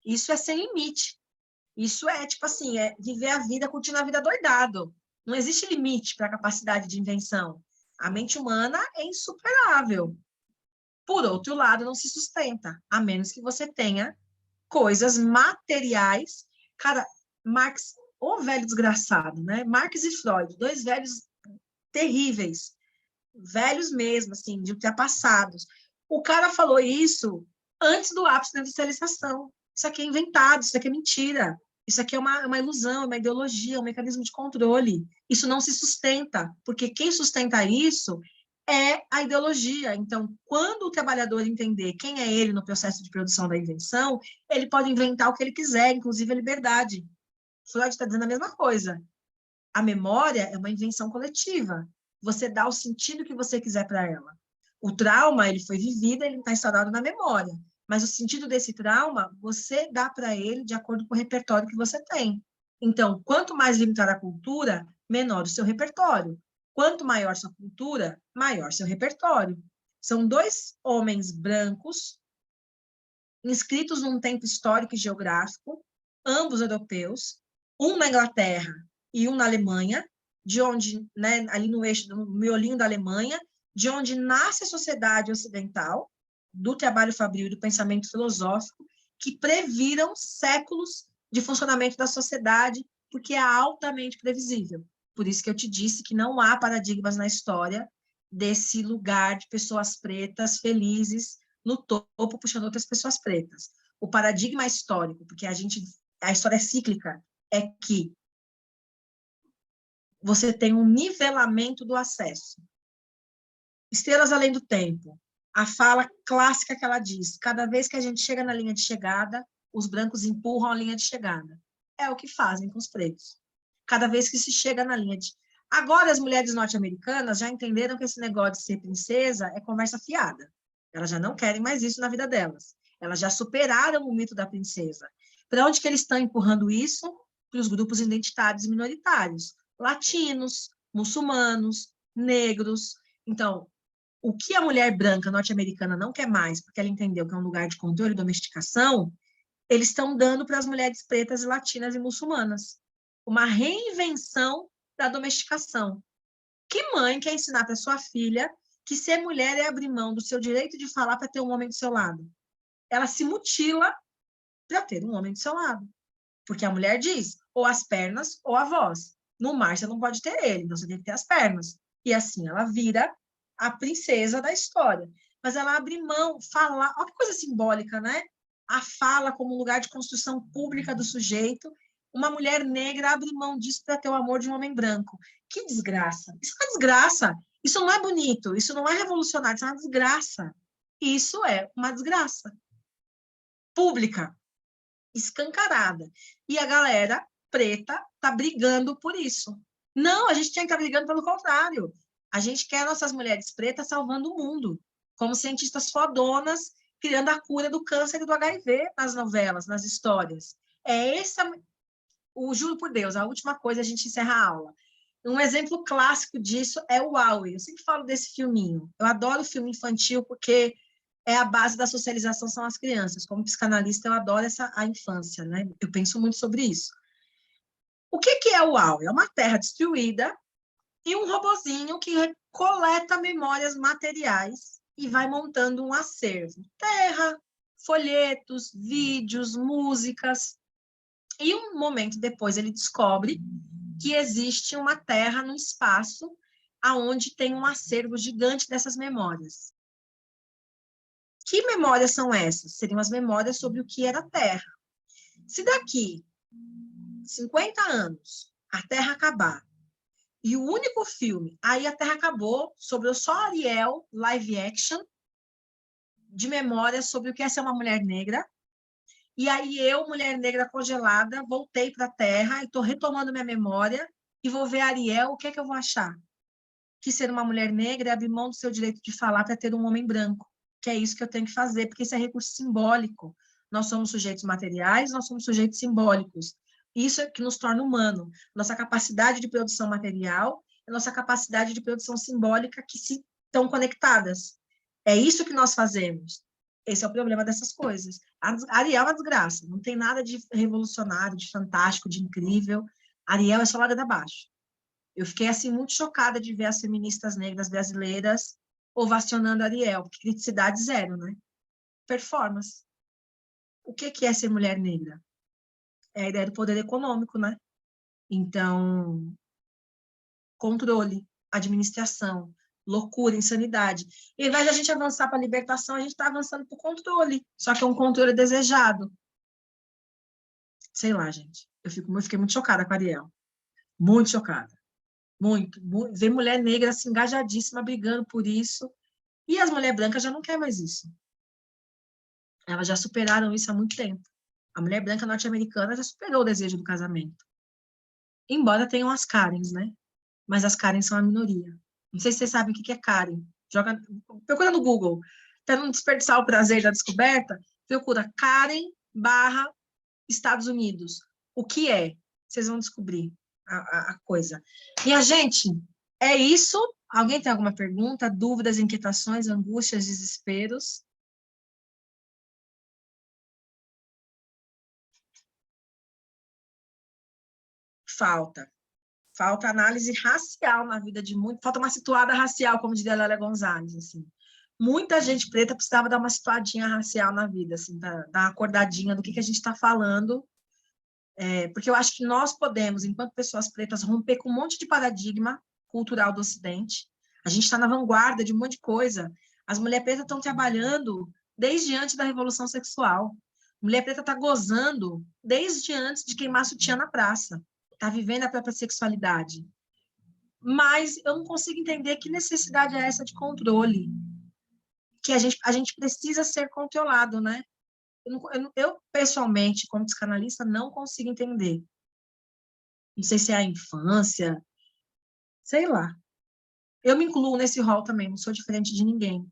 Isso é sem limite. Isso é, tipo assim, é viver a vida, curtindo a vida doidado. Não existe limite para a capacidade de invenção. A mente humana é insuperável. Por outro lado, não se sustenta, a menos que você tenha coisas materiais. Cara, Marx, o velho desgraçado, né? Marx e Freud, dois velhos terríveis, velhos mesmo, assim, de ultrapassados. O cara falou isso antes do ápice da industrialização. Isso aqui é inventado, isso aqui é mentira. Isso aqui é uma ilusão, uma ideologia, um mecanismo de controle. Isso não se sustenta, porque quem sustenta isso é a ideologia. Então, quando o trabalhador entender quem é ele no processo de produção da invenção, ele pode inventar o que ele quiser, inclusive a liberdade. Freud está dizendo a mesma coisa. A memória é uma invenção coletiva. Você dá o sentido que você quiser para ela. O trauma, ele foi vivido, ele está instaurado na memória. Mas o sentido desse trauma, você dá para ele de acordo com o repertório que você tem. Então, quanto mais limitada a cultura, menor o seu repertório. Quanto maior sua cultura, maior seu repertório. São dois homens brancos, inscritos num tempo histórico e geográfico, ambos europeus, um na Inglaterra e um na Alemanha, de onde, né, ali no eixo, no miolinho da Alemanha, de onde nasce a sociedade ocidental, do trabalho fabril e do pensamento filosófico, que previram séculos de funcionamento da sociedade, porque é altamente previsível. Por isso que eu te disse que não há paradigmas na história desse lugar de pessoas pretas felizes no topo, puxando outras pessoas pretas. O paradigma histórico, porque a história é cíclica, é que você tem um nivelamento do acesso. Estrelas Além do Tempo, a fala clássica que ela diz, cada vez que a gente chega na linha de chegada, os brancos empurram a linha de chegada. É o que fazem com os pretos. Cada vez que se chega na linha de... Agora, as mulheres norte-americanas já entenderam que esse negócio de ser princesa é conversa fiada. Elas já não querem mais isso na vida delas. Elas já superaram o mito da princesa. Para onde que eles estão empurrando isso? Para os grupos identitários e minoritários. Latinos, muçulmanos, negros. Então, o que a mulher branca norte-americana não quer mais, porque ela entendeu que é um lugar de controle e domesticação, eles estão dando para as mulheres pretas e latinas e muçulmanas. Uma reinvenção da domesticação. Que mãe quer ensinar para sua filha que ser mulher é abrir mão do seu direito de falar para ter um homem do seu lado? Ela se mutila para ter um homem do seu lado. Porque a mulher diz, ou as pernas ou a voz. No mar você não pode ter ele, então você tem que ter as pernas. E assim ela vira a princesa da história. Mas ela abre mão, falar, olha que coisa simbólica, né? A fala como lugar de construção pública do sujeito. Uma mulher negra abre mão disso para ter o amor de um homem branco. Que desgraça! Isso é uma desgraça. Isso não é bonito, isso não é revolucionário, isso é uma desgraça. Isso é uma desgraça. Pública, escancarada. E a galera preta está brigando por isso. Não, a gente tinha que estar brigando pelo contrário. A gente quer nossas mulheres pretas salvando o mundo, como cientistas fodonas, criando a cura do câncer e do HIV nas novelas, nas histórias. É essa, juro por Deus, a última coisa, a gente encerra a aula. Um exemplo clássico disso é o Wall-E. Eu sempre falo desse filminho. Eu adoro filme infantil porque é a base da socialização, são as crianças. Como psicanalista, eu adoro a infância, né? Eu penso muito sobre isso. O que é o Wall-E? É uma terra destruída e um robozinho que coleta memórias materiais e vai montando um acervo. Terra, folhetos, vídeos, músicas. E um momento depois ele descobre que existe uma terra no espaço aonde tem um acervo gigante dessas memórias. Que memórias são essas? Seriam as memórias sobre o que era a Terra. Se daqui 50 anos a Terra acabar e o único filme, aí a Terra acabou, sobrou só Ariel, live action, de memórias sobre o que é ser uma mulher negra, e aí eu, mulher negra congelada, voltei para a Terra e estou retomando minha memória e vou ver Ariel, o que é que eu vou achar? Que ser uma mulher negra é abrir mão do seu direito de falar para ter um homem branco, que é isso que eu tenho que fazer, porque isso é recurso simbólico. Nós somos sujeitos materiais, nós somos sujeitos simbólicos. Isso é que nos torna humano. Nossa capacidade de produção material e nossa capacidade de produção simbólica que se estão conectadas. É isso que nós fazemos. Esse é o problema dessas coisas. A Ariel é uma desgraça, não tem nada de revolucionário, de fantástico, de incrível. Ariel é só ladeira abaixo. Eu fiquei assim muito chocada de ver as feministas negras brasileiras ovacionando Ariel, porque criticidade zero, né? Performance. O que é ser mulher negra? É a ideia do poder econômico, né? Então, controle, administração, loucura, insanidade. E ao invés de a gente avançar para a libertação, a gente está avançando para o controle, só que é um controle desejado. Sei lá, gente. Eu fiquei muito chocada com a Ariel. Muito chocada. Muito. Ver mulher negra assim, engajadíssima, brigando por isso. E as mulheres brancas já não querem mais isso. Elas já superaram isso há muito tempo. A mulher branca norte-americana já superou o desejo do casamento. Embora tenham as Karens, né? Mas as Karens são a minoria. Não sei se vocês sabem o que é Karen. Procura no Google. Para não desperdiçar o prazer da descoberta, procura Karen / Estados Unidos. O que é? Vocês vão descobrir a coisa. Minha gente, é isso. Alguém tem alguma pergunta, dúvidas, inquietações, angústias, desesperos? Falta análise racial na vida de muito, falta uma situada racial, como diria Lélia Gonzalez, assim. Muita gente preta precisava dar uma situadinha racial na vida, assim, dar uma acordadinha do que a gente está falando, Porque eu acho que nós podemos, enquanto pessoas pretas, romper com um monte de paradigma cultural do Ocidente. A gente está na vanguarda de um monte de coisa. As mulheres pretas estão trabalhando desde antes da Revolução Sexual. Mulher preta está gozando desde antes de queimar sutiã na praça. Está vivendo a própria sexualidade. Mas eu não consigo entender que necessidade é essa de controle. Que a gente precisa ser controlado, né? Eu, pessoalmente, como psicanalista, não consigo entender. Não sei se é a infância, sei lá. Eu me incluo nesse rol também, não sou diferente de ninguém.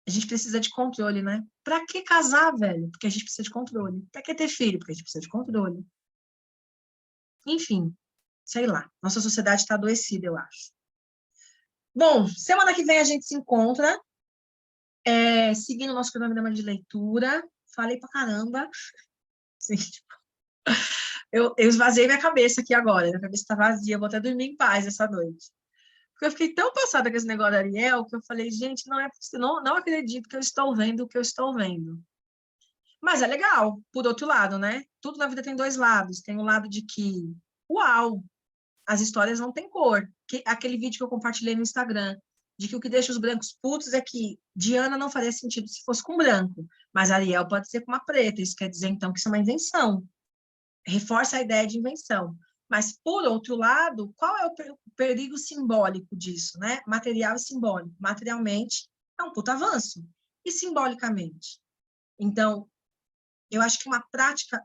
A gente precisa de controle, né? Pra que casar, velho? Porque a gente precisa de controle. Pra que ter filho? Porque a gente precisa de controle. Enfim, sei lá. Nossa sociedade está adoecida, eu acho. Bom, semana que vem a gente se encontra, seguindo o nosso cronograma de leitura. Falei pra caramba. Sim. Eu esvaziei minha cabeça aqui agora. Minha cabeça está vazia. Eu vou até dormir em paz essa noite. Porque eu fiquei tão passada com esse negócio da Ariel que eu falei, gente, não é possível, não acredito que eu estou vendo o que eu estou vendo. Mas é legal, por outro lado, né? Tudo na vida tem dois lados. Tem o lado de que, uau, as histórias não têm cor. Aquele vídeo que eu compartilhei no Instagram, de que o que deixa os brancos putos é que Diana não faria sentido se fosse com branco, mas Ariel pode ser com uma preta. Isso quer dizer, então, que isso é uma invenção. Reforça a ideia de invenção. Mas, por outro lado, qual é o perigo simbólico disso, né? Material e simbólico. Materialmente, é um puto avanço. E simbolicamente? Então, eu acho que uma prática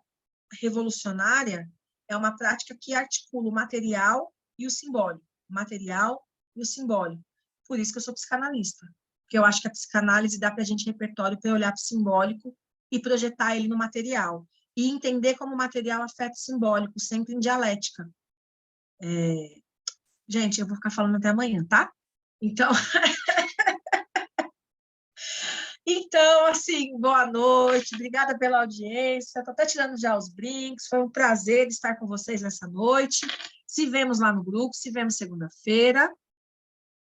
revolucionária é uma prática que articula o material e o simbólico. O material e o simbólico. Por isso que eu sou psicanalista. Porque eu acho que a psicanálise dá para a gente repertório para olhar para o simbólico e projetar ele no material. E entender como o material afeta o simbólico, sempre em dialética. Gente, eu vou ficar falando até amanhã, tá? Então, assim, boa noite, obrigada pela audiência. Estou até tirando já os brinks. Foi um prazer estar com vocês nessa noite. Se vemos lá no grupo, se vemos segunda-feira.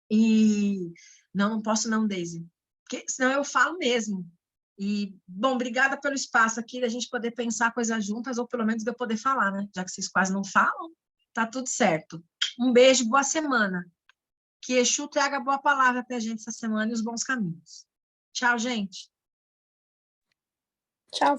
E não posso não, Daisy, porque senão eu falo mesmo. E, bom, obrigada pelo espaço aqui, da gente poder pensar coisas juntas, ou pelo menos de eu poder falar, né? Já que vocês quase não falam, tá tudo certo. Um beijo, boa semana. Que Exu traga boa palavra para a gente essa semana e os bons caminhos. Tchau, gente. Tchau.